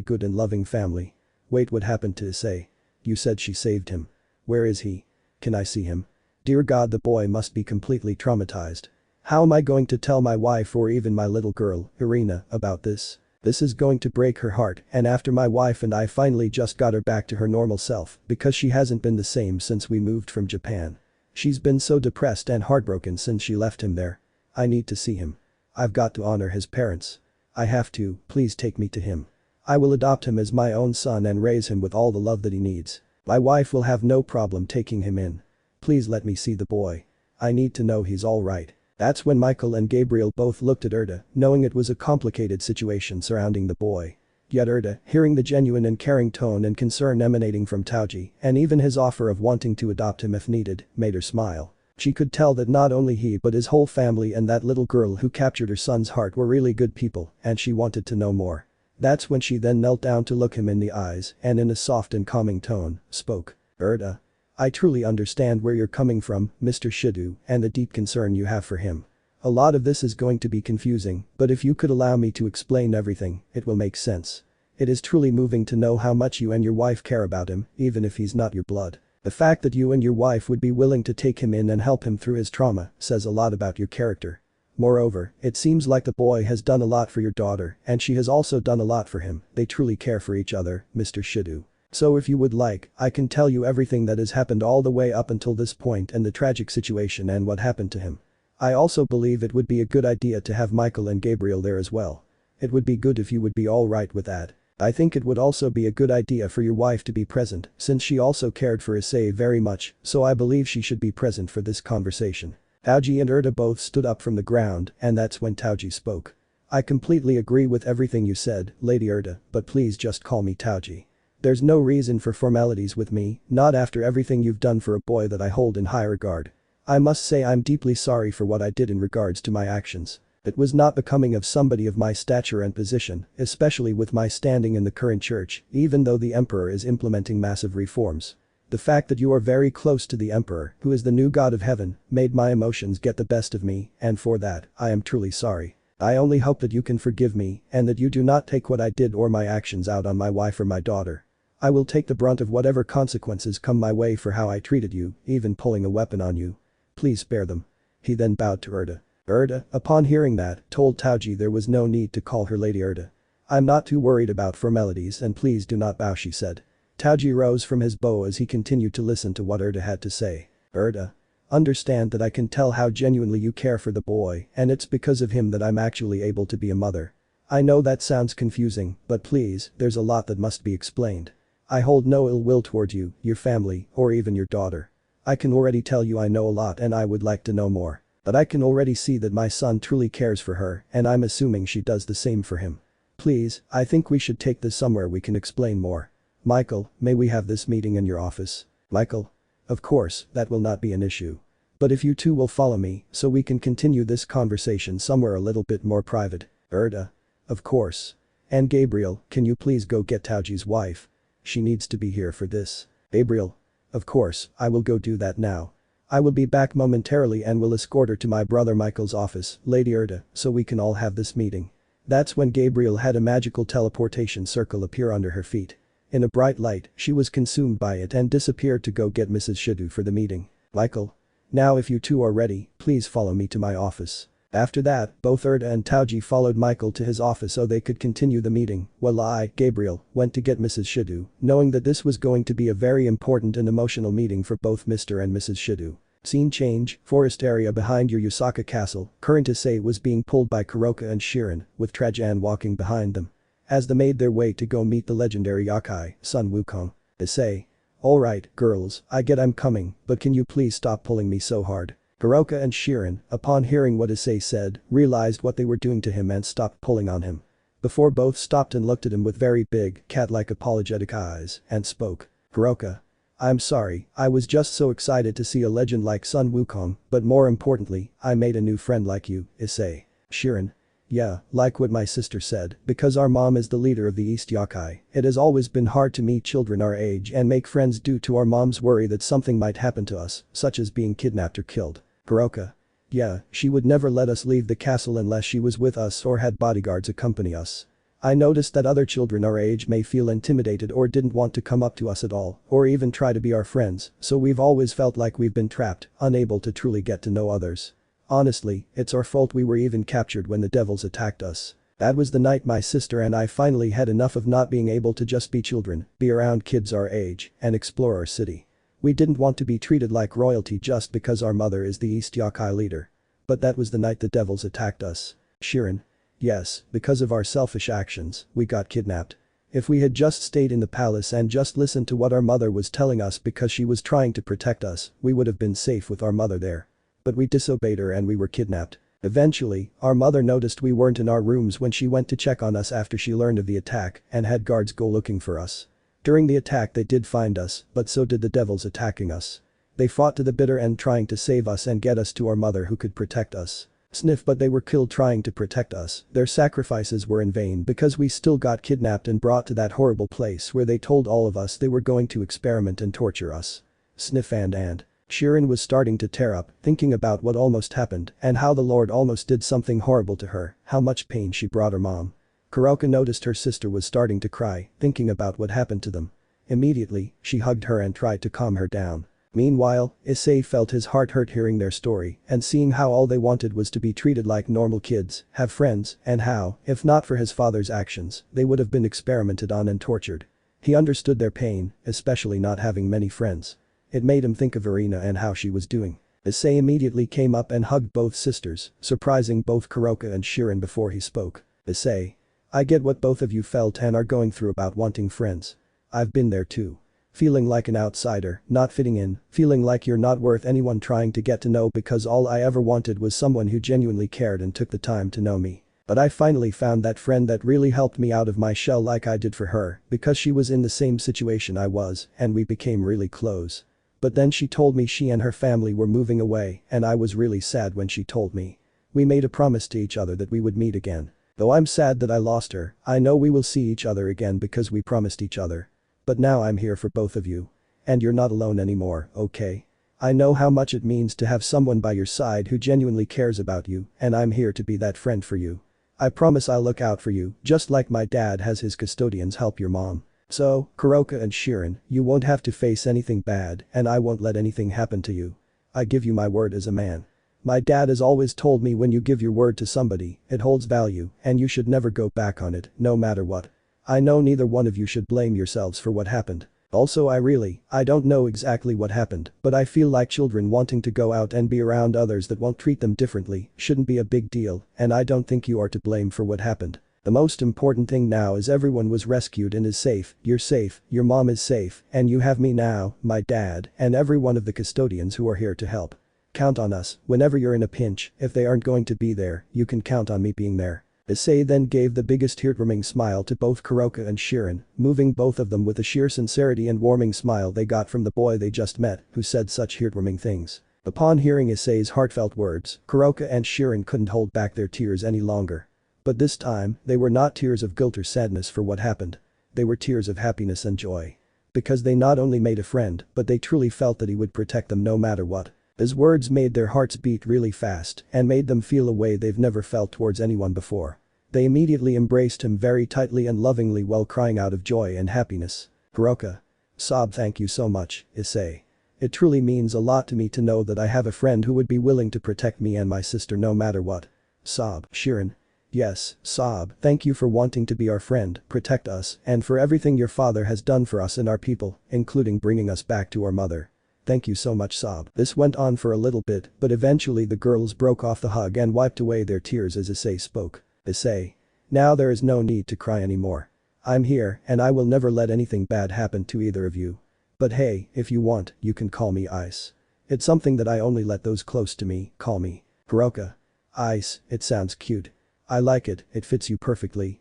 good and loving family. Wait, what happened to Issei? You said she saved him. Where is he? Can I see him? Dear God, the boy must be completely traumatized. How am I going to tell my wife or even my little girl, Irina, about this? This is going to break her heart, and after my wife and I finally just got her back to her normal self because she hasn't been the same since we moved from Japan. She's been so depressed and heartbroken since she left him there. I need to see him. I've got to honor his parents. I have to, please take me to him. I will adopt him as my own son and raise him with all the love that he needs. My wife will have no problem taking him in. Please let me see the boy. I need to know he's alright. That's when Michael and Gabriel both looked at Erda, knowing it was a complicated situation surrounding the boy. Yet Erda, hearing the genuine and caring tone and concern emanating from Tauji, and even his offer of wanting to adopt him if needed, made her smile. She could tell that not only he but his whole family and that little girl who captured her son's heart were really good people, and she wanted to know more. That's when she then knelt down to look him in the eyes and in a soft and calming tone, spoke. Erda. I truly understand where you're coming from, Mr. Shidu, and the deep concern you have for him. A lot of this is going to be confusing, but if you could allow me to explain everything, it will make sense. It is truly moving to know how much you and your wife care about him, even if he's not your blood. The fact that you and your wife would be willing to take him in and help him through his trauma says a lot about your character. Moreover, it seems like the boy has done a lot for your daughter and she has also done a lot for him. They truly care for each other, Mr. Shidu. So if you would like, I can tell you everything that has happened all the way up until this point and the tragic situation and what happened to him. I also believe it would be a good idea to have Michael and Gabriel there as well. It would be good if you would be alright with that. I think it would also be a good idea for your wife to be present since she also cared for Issei very much, so I believe she should be present for this conversation. Tauji and Erda both stood up from the ground and that's when Tauji spoke. I completely agree with everything you said, Lady Erda, but please just call me Tauji. There's no reason for formalities with me, not after everything you've done for a boy that I hold in high regard. I must say I'm deeply sorry for what I did in regards to my actions. It was not becoming of somebody of my stature and position, especially with my standing in the current church, even though the emperor is implementing massive reforms. The fact that you are very close to the emperor, who is the new god of heaven, made my emotions get the best of me, and for that, I am truly sorry. I only hope that you can forgive me and that you do not take what I did or my actions out on my wife or my daughter. I will take the brunt of whatever consequences come my way for how I treated you, even pulling a weapon on you. Please spare them. He then bowed to Erda. Erda, upon hearing that, told Tauji there was no need to call her Lady Erda. I'm not too worried about formalities and please do not bow, she said. Tauji rose from his bow as he continued to listen to what Erda had to say. Erda. Understand that I can tell how genuinely you care for the boy and it's because of him that I'm actually able to be a mother. I know that sounds confusing, but please, there's a lot that must be explained. I hold no ill will toward you, your family, or even your daughter. I can already tell you I know a lot and I would like to know more. But I can already see that my son truly cares for her and I'm assuming she does the same for him. Please, I think we should take this somewhere we can explain more. Michael, may we have this meeting in your office? Michael? Of course, that will not be an issue. But if you two will follow me so we can continue this conversation somewhere a little bit more private. Erda? Of course. And Gabriel, can you please go get Tauji's wife? She needs to be here for this. Gabriel? Of course, I will go do that now. I will be back momentarily and will escort her to my brother Michael's office, Lady Erda, so we can all have this meeting. That's when Gabriel had a magical teleportation circle appear under her feet. In a bright light, she was consumed by it and disappeared to go get Mrs. Shidu for the meeting. Michael. Now if you two are ready, please follow me to my office. After that, both Erda and Tauji followed Michael to his office so they could continue the meeting, while I, Gabriel, went to get Mrs. Shidu, knowing that this was going to be a very important and emotional meeting for both Mr. and Mrs. Shidu. Scene change, forest area behind your Yusaka castle, current Issei was being pulled by Kuroka and Shirin, with Trajan walking behind them. As they made their way to go meet the legendary Yakai, Sun Wukong. Issei. Alright, girls, I get I'm coming, but can you please stop pulling me so hard? Kuroka and Shirin, upon hearing what Issei said, realized what they were doing to him and stopped pulling on him. before both stopped and looked at him with very big, cat-like apologetic eyes, and spoke. Kuroka. I'm sorry, I was just so excited to see a legend like Sun Wukong, but more importantly, I made a new friend like you, Issei. Shirin. Yeah, like what my sister said, because our mom is the leader of the East Yokai, it has always been hard to meet children our age and make friends due to our mom's worry that something might happen to us, such as being kidnapped or killed. Kuroka. Yeah, she would never let us leave the castle unless she was with us or had bodyguards accompany us. I noticed that other children our age may feel intimidated or didn't want to come up to us at all, or even try to be our friends, so we've always felt like we've been trapped, unable to truly get to know others. Honestly, it's our fault we were even captured when the devils attacked us. That was the night my sister and I finally had enough of not being able to just be children, be around kids our age, and explore our city. We didn't want to be treated like royalty just because our mother is the East Yokai leader. But that was the night the devils attacked us. Shirin. Yes, because of our selfish actions, we got kidnapped. If we had just stayed in the palace and just listened to what our mother was telling us because she was trying to protect us, we would have been safe with our mother there. But we disobeyed her and we were kidnapped. Eventually, our mother noticed we weren't in our rooms when she went to check on us after she learned of the attack and had guards go looking for us. During the attack they did find us, but so did the devils attacking us. They fought to the bitter end trying to save us and get us to our mother who could protect us. Sniff, but they were killed trying to protect us. Their sacrifices were in vain because we still got kidnapped and brought to that horrible place where they told all of us they were going to experiment and torture us. Sniff and. Shirin was starting to tear up, thinking about what almost happened and how the Lord almost did something horrible to her, how much pain she brought her mom. Kuroka noticed her sister was starting to cry, thinking about what happened to them. Immediately, she hugged her and tried to calm her down. Meanwhile, Issei felt his heart hurt hearing their story and seeing how all they wanted was to be treated like normal kids, have friends, and how, if not for his father's actions, they would have been experimented on and tortured. He understood their pain, especially not having many friends. It made him think of Irina and how she was doing. Issei immediately came up and hugged both sisters, surprising both Kuroka and Shirin before he spoke. Issei. I get what both of you felt and are going through about wanting friends. I've been there too. Feeling like an outsider, not fitting in, feeling like you're not worth anyone trying to get to know because all I ever wanted was someone who genuinely cared and took the time to know me. But I finally found that friend that really helped me out of my shell like I did for her because she was in the same situation I was and we became really close. But then she told me she and her family were moving away and I was really sad when she told me. We made a promise to each other that we would meet again. Though I'm sad that I lost her, I know we will see each other again because we promised each other. But now I'm here for both of you. And you're not alone anymore, okay? I know how much it means to have someone by your side who genuinely cares about you and I'm here to be that friend for you. I promise I'll look out for you just like my dad has his custodians help your mom. So, Kuroka and Shirin, you won't have to face anything bad and I won't let anything happen to you. I give you my word as a man. My dad has always told me when you give your word to somebody, it holds value and you should never go back on it, no matter what. I know neither one of you should blame yourselves for what happened. Also I don't know exactly what happened, but I feel like children wanting to go out and be around others that won't treat them differently shouldn't be a big deal and I don't think you are to blame for what happened. The most important thing now is everyone was rescued and is safe, your mom is safe, and you have me now, my dad, and every one of the custodians who are here to help. Count on us, whenever you're in a pinch, if they aren't going to be there, you can count on me being there. Issei then gave the biggest heartwarming smile to both Kuroka and Shirin, moving both of them with the sheer sincerity and warming smile they got from the boy they just met, who said such heartwarming things. Upon hearing Issei's heartfelt words, Kuroka and Shirin couldn't hold back their tears any longer. But this time, they were not tears of guilt or sadness for what happened. They were tears of happiness and joy. Because they not only made a friend, but they truly felt that he would protect them no matter what. His words made their hearts beat really fast and made them feel a way they've never felt towards anyone before. They immediately embraced him very tightly and lovingly while crying out of joy and happiness. Kuroka. Sob, thank you so much, Issei. It truly means a lot to me to know that I have a friend who would be willing to protect me and my sister no matter what. Sob. Shirin. Yes, Sob, thank you for wanting to be our friend, protect us, and for everything your father has done for us and our people, including bringing us back to our mother. Thank you so much, Sob. This went on for a little bit, but eventually the girls broke off the hug and wiped away their tears as Issei spoke. Issei. Now there is no need to cry anymore. I'm here and I will never let anything bad happen to either of you. But hey, if you want, you can call me Ice. It's something that I only let those close to me call me. Kuroka. Ice, it sounds cute. I like it, it fits you perfectly,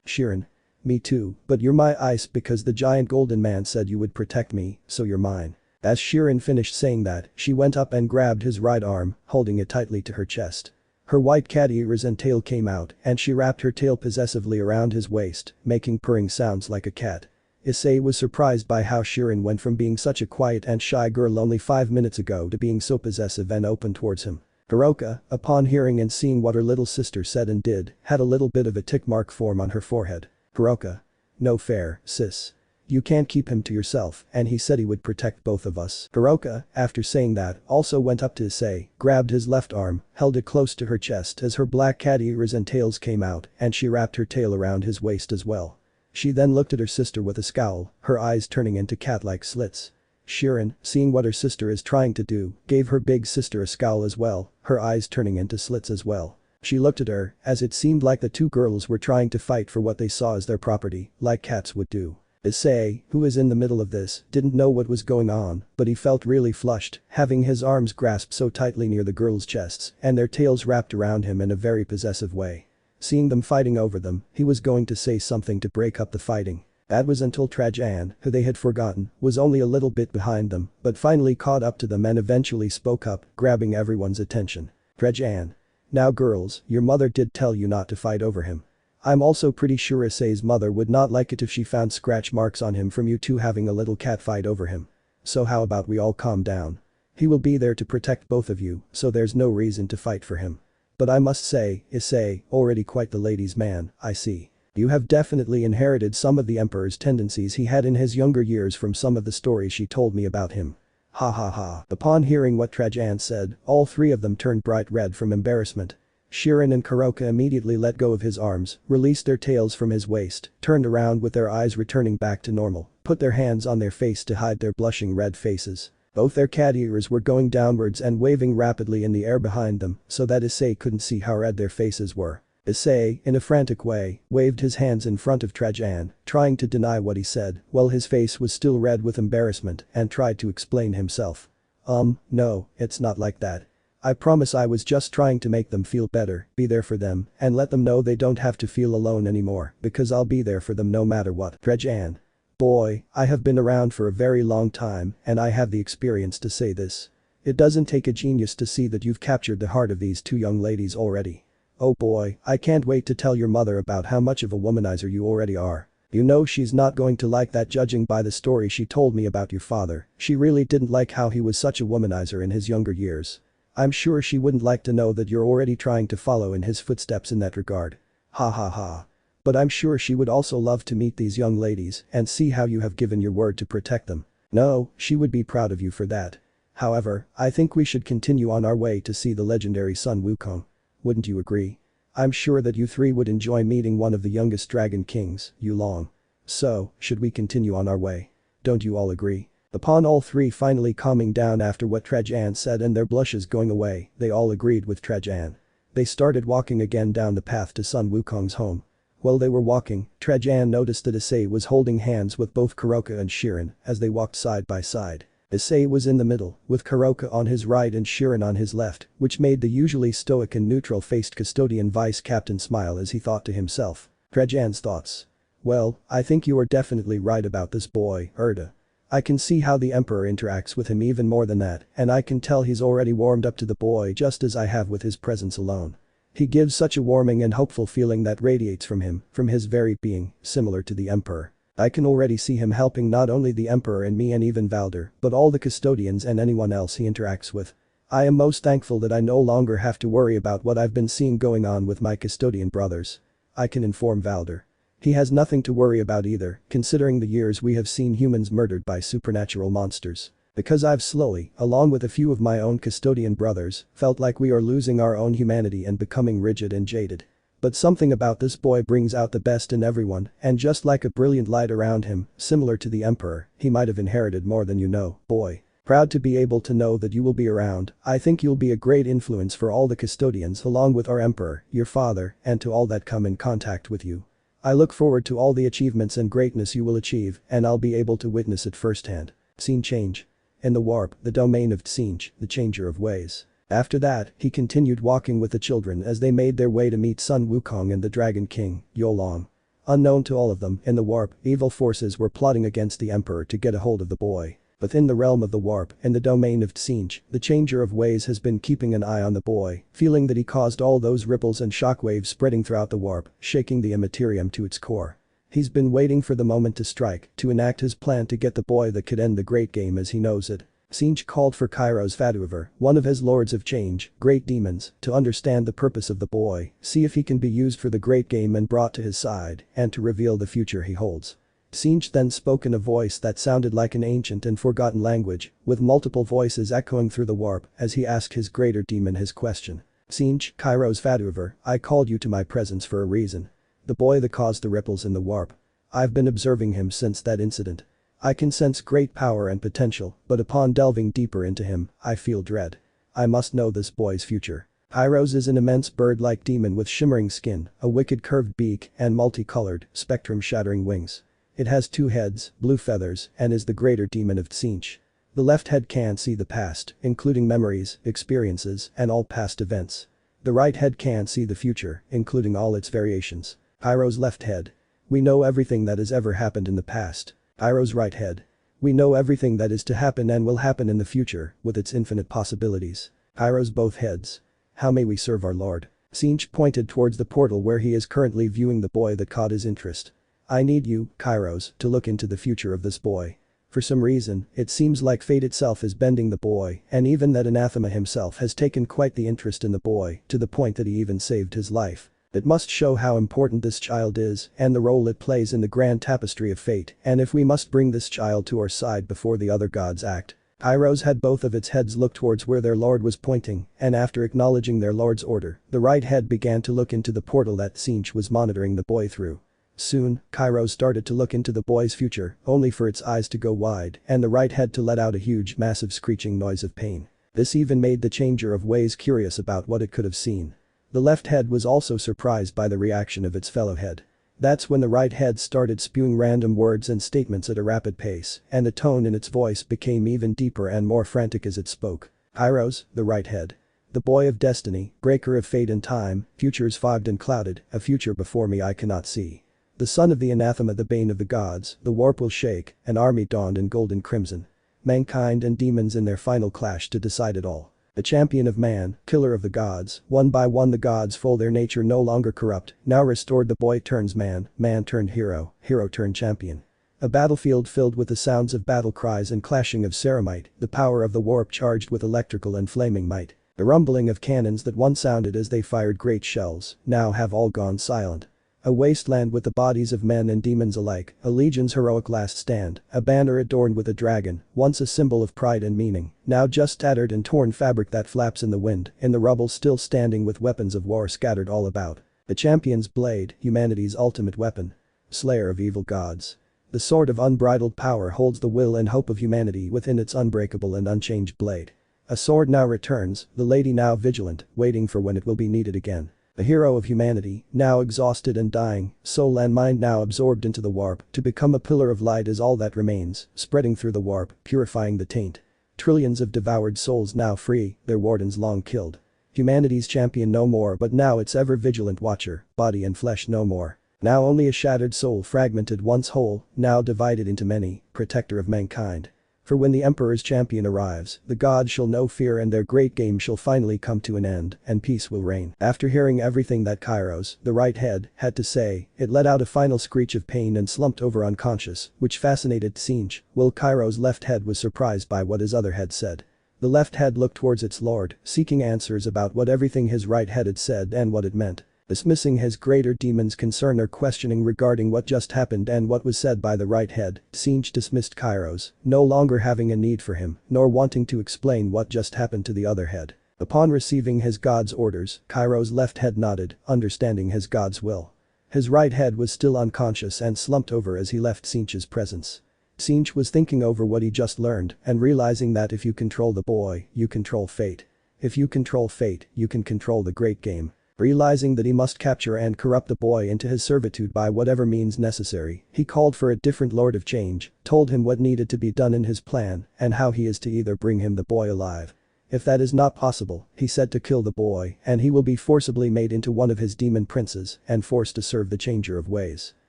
Shirin. Me too, but you're my ice because the giant golden man said you would protect me, so you're mine. As Shirin finished saying that, she went up and grabbed his right arm, holding it tightly to her chest. Her white cat ears and tail came out and she wrapped her tail possessively around his waist, making purring sounds like a cat. Issei was surprised by how Shirin went from being such a quiet and shy girl only 5 minutes ago to being so possessive and open towards him. Hiroka, upon hearing and seeing what her little sister said and did, had a little bit of a tick mark form on her forehead. Hiroka. No fair, sis. You can't keep him to yourself, and he said he would protect both of us. Hiroka, after saying that, also went up to Issei, grabbed his left arm, held it close to her chest as her black cat ears and tails came out and she wrapped her tail around his waist as well. She then looked at her sister with a scowl, her eyes turning into cat-like slits. Shirin, seeing what her sister is trying to do, gave her big sister a scowl as well, her eyes turning into slits as well. She looked at her, as it seemed like the two girls were trying to fight for what they saw as their property, like cats would do. Issei, who was in the middle of this, didn't know what was going on, but he felt really flushed, having his arms grasped so tightly near the girls' chests and their tails wrapped around him in a very possessive way. Seeing them fighting over them, he was going to say something to break up the fighting. That was until Trajan, who they had forgotten, was only a little bit behind them, but finally caught up to them and eventually spoke up, grabbing everyone's attention. Trajan. Now girls, your mother did tell you not to fight over him. I'm also pretty sure Issei's mother would not like it if she found scratch marks on him from you two having a little cat fight over him. So how about we all calm down? He will be there to protect both of you, so there's no reason to fight for him. But I must say, Issei, already quite the ladies' man, I see. You have definitely inherited some of the Emperor's tendencies he had in his younger years from some of the stories she told me about him. Ha ha ha. Upon hearing what Trajan said, all three of them turned bright red from embarrassment. Shirin and Kuroka immediately let go of his arms, released their tails from his waist, turned around with their eyes returning back to normal, put their hands on their face to hide their blushing red faces. Both their cat ears were going downwards and waving rapidly in the air behind them so that Issei couldn't see how red their faces were. Issei, in a frantic way, waved his hands in front of Trajan, trying to deny what he said, while his face was still red with embarrassment and tried to explain himself. No, it's not like that. I promise I was just trying to make them feel better, be there for them, and let them know they don't have to feel alone anymore, because I'll be there for them no matter what. Trajan. Boy, I have been around for a very long time and I have the experience to say this. It doesn't take a genius to see that you've captured the heart of these two young ladies already. Oh boy, I can't wait to tell your mother about how much of a womanizer you already are. You know she's not going to like that judging by the story she told me about your father. She really didn't like how he was such a womanizer in his younger years. I'm sure she wouldn't like to know that you're already trying to follow in his footsteps in that regard. Ha ha ha. But I'm sure she would also love to meet these young ladies and see how you have given your word to protect them. No, she would be proud of you for that. However, I think we should continue on our way to see the legendary Sun Wukong. Wouldn't you agree? I'm sure that you three would enjoy meeting one of the youngest dragon kings, Yulong. So, should we continue on our way? Don't you all agree? Upon all three finally calming down after what Trajan said and their blushes going away, they all agreed with Trajan. They started walking again down the path to Sun Wukong's home. While they were walking, Trajan noticed that Issei was holding hands with both Kuroka and Shirin as they walked side by side. Issei was in the middle, with Kuroka on his right and Shirin on his left, which made the usually stoic and neutral-faced custodian vice-captain smile as he thought to himself. Trajan's thoughts. Well, I think you are definitely right about this boy, Erda. I can see how the Emperor interacts with him even more than that, and I can tell he's already warmed up to the boy just as I have with his presence alone. He gives such a warming and hopeful feeling that radiates from him, from his very being, similar to the Emperor. I can already see him helping not only the Emperor and me and even Valder, but all the custodians and anyone else he interacts with. I am most thankful that I no longer have to worry about what I've been seeing going on with my custodian brothers. I can inform Valder. He has nothing to worry about either, considering the years we have seen humans murdered by supernatural monsters. Because I've slowly, along with a few of my own custodian brothers, felt like we are losing our own humanity and becoming rigid and jaded. But something about this boy brings out the best in everyone, and just like a brilliant light around him, similar to the Emperor, he might have inherited more than you know, boy. Proud to be able to know that you will be around. I think you'll be a great influence for all the custodians along with our Emperor, your father, and to all that come in contact with you. I look forward to all the achievements and greatness you will achieve, and I'll be able to witness it firsthand. Scene change. In the warp, the domain of Tsinj, the changer of ways. After that, he continued walking with the children as they made their way to meet Sun Wukong and the Dragon King, Yolong. Unknown to all of them, in the warp, evil forces were plotting against the Emperor to get a hold of the boy. Within the realm of the warp, in the domain of Tsinch, the changer of ways has been keeping an eye on the boy, feeling that he caused all those ripples and shockwaves spreading throughout the warp, shaking the Immaterium to its core. He's been waiting for the moment to strike, to enact his plan to get the boy that could end the great game as he knows it. Tsinch called for Kairos Vaduver, one of his lords of change, great demons, to understand the purpose of the boy, see if he can be used for the great game and brought to his side, and to reveal the future he holds. Tsinch then spoke in a voice that sounded like an ancient and forgotten language, with multiple voices echoing through the warp as he asked his greater demon his question. Tsinch, Kairos Vaduver, I called you to my presence for a reason. The boy that caused the ripples in the warp. I've been observing him since that incident. I can sense great power and potential, but upon delving deeper into him, I feel dread. I must know this boy's future. Kairos is an immense bird-like demon with shimmering skin, a wicked curved beak, and multicolored, spectrum-shattering wings. It has 2 heads, blue feathers, and is the greater demon of Tsinch. The left head can see the past, including memories, experiences, and all past events. The right head can see the future, including all its variations. Kairos' left head. We know everything that has ever happened in the past. Kairos' right head. We know everything that is to happen and will happen in the future, with its infinite possibilities. Kairos' both heads. How may we serve our lord? Tsinch pointed towards the portal where he is currently viewing the boy that caught his interest. I need you, Kairos, to look into the future of this boy. For some reason, it seems like fate itself is bending the boy, and even that anathema himself has taken quite the interest in the boy, to the point that he even saved his life. It must show how important this child is and the role it plays in the grand tapestry of fate, and if we must bring this child to our side before the other gods act. Kairos had both of its heads look towards where their lord was pointing, and after acknowledging their lord's order, the right head began to look into the portal that Tsinch was monitoring the boy through. Soon, Kairos started to look into the boy's future, only for its eyes to go wide and the right head to let out a huge massive screeching noise of pain. This even made the changer of ways curious about what it could have seen. The left head was also surprised by the reaction of its fellow head. That's when the right head started spewing random words and statements at a rapid pace, and the tone in its voice became even deeper and more frantic as it spoke. Kairos, the right head. The boy of destiny, breaker of fate and time, futures fogged and clouded, a future before me I cannot see. The son of the anathema, the bane of the gods, the warp will shake, an army dawned in golden crimson. Mankind and demons in their final clash to decide it all. The champion of man, killer of the gods, one by one the gods fold their nature no longer corrupt, now restored the boy turns man, man turned hero, hero turned champion. A battlefield filled with the sounds of battle cries and clashing of ceramite, the power of the warp charged with electrical and flaming might. The rumbling of cannons that once sounded as they fired great shells, now have all gone silent. A wasteland with the bodies of men and demons alike, a legion's heroic last stand, a banner adorned with a dragon, once a symbol of pride and meaning, now just tattered and torn fabric that flaps in the wind, in the rubble still standing with weapons of war scattered all about. The champion's blade, humanity's ultimate weapon. Slayer of evil gods. The sword of unbridled power holds the will and hope of humanity within its unbreakable and unchanged blade. A sword now returns, the lady now vigilant, waiting for when it will be needed again. The hero of humanity, now exhausted and dying, soul and mind now absorbed into the warp, to become a pillar of light is all that remains, spreading through the warp, purifying the taint. Trillions of devoured souls now free, their wardens long killed. Humanity's champion no more but now its ever-vigilant watcher, body and flesh no more. Now only a shattered soul fragmented once whole, now divided into many, protector of mankind. For when the Emperor's champion arrives, the gods shall know fear and their great game shall finally come to an end, and peace will reign. After hearing everything that Kairos, the right head, had to say, it let out a final screech of pain and slumped over unconscious, which fascinated Tsinch, while Kairos' left head was surprised by what his other head said. The left head looked towards its lord, seeking answers about what everything his right head had said and what it meant. Dismissing his greater demon's concern or questioning regarding what just happened and what was said by the right head, Tsinch dismissed Kairos, no longer having a need for him, nor wanting to explain what just happened to the other head. Upon receiving his god's orders, Kairos' left head nodded, understanding his god's will. His right head was still unconscious and slumped over as he left Tsinch's presence. Tsinch was thinking over what he just learned and realizing that if you control the boy, you control fate. If you control fate, you can control the great game. Realizing that he must capture and corrupt the boy into his servitude by whatever means necessary, he called for a different Lord of Change, told him what needed to be done in his plan, and how he is to either bring him the boy alive. If that is not possible, he said to kill the boy and he will be forcibly made into one of his demon princes and forced to serve the changer of ways.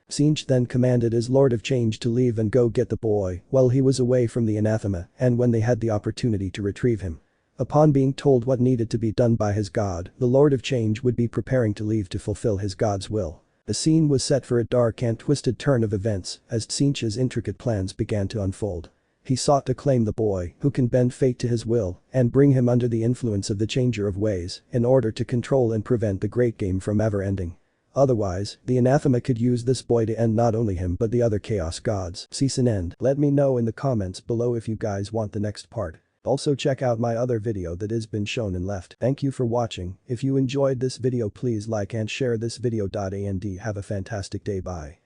Tzeentch then commanded his Lord of Change to leave and go get the boy while he was away from the anathema and when they had the opportunity to retrieve him. Upon being told what needed to be done by his god, the Lord of Change would be preparing to leave to fulfill his god's will. The scene was set for a dark and twisted turn of events as Tzeentch's intricate plans began to unfold. He sought to claim the boy who can bend fate to his will and bring him under the influence of the changer of ways in order to control and prevent the great game from ever ending. Otherwise, the anathema could use this boy to end not only him but the other chaos gods. Cease and end. Let me know in the comments below if you guys want the next part. Also check out my other video that has been shown and left. Thank you for watching. If you enjoyed this video please like and share this video. And have a fantastic day. Bye.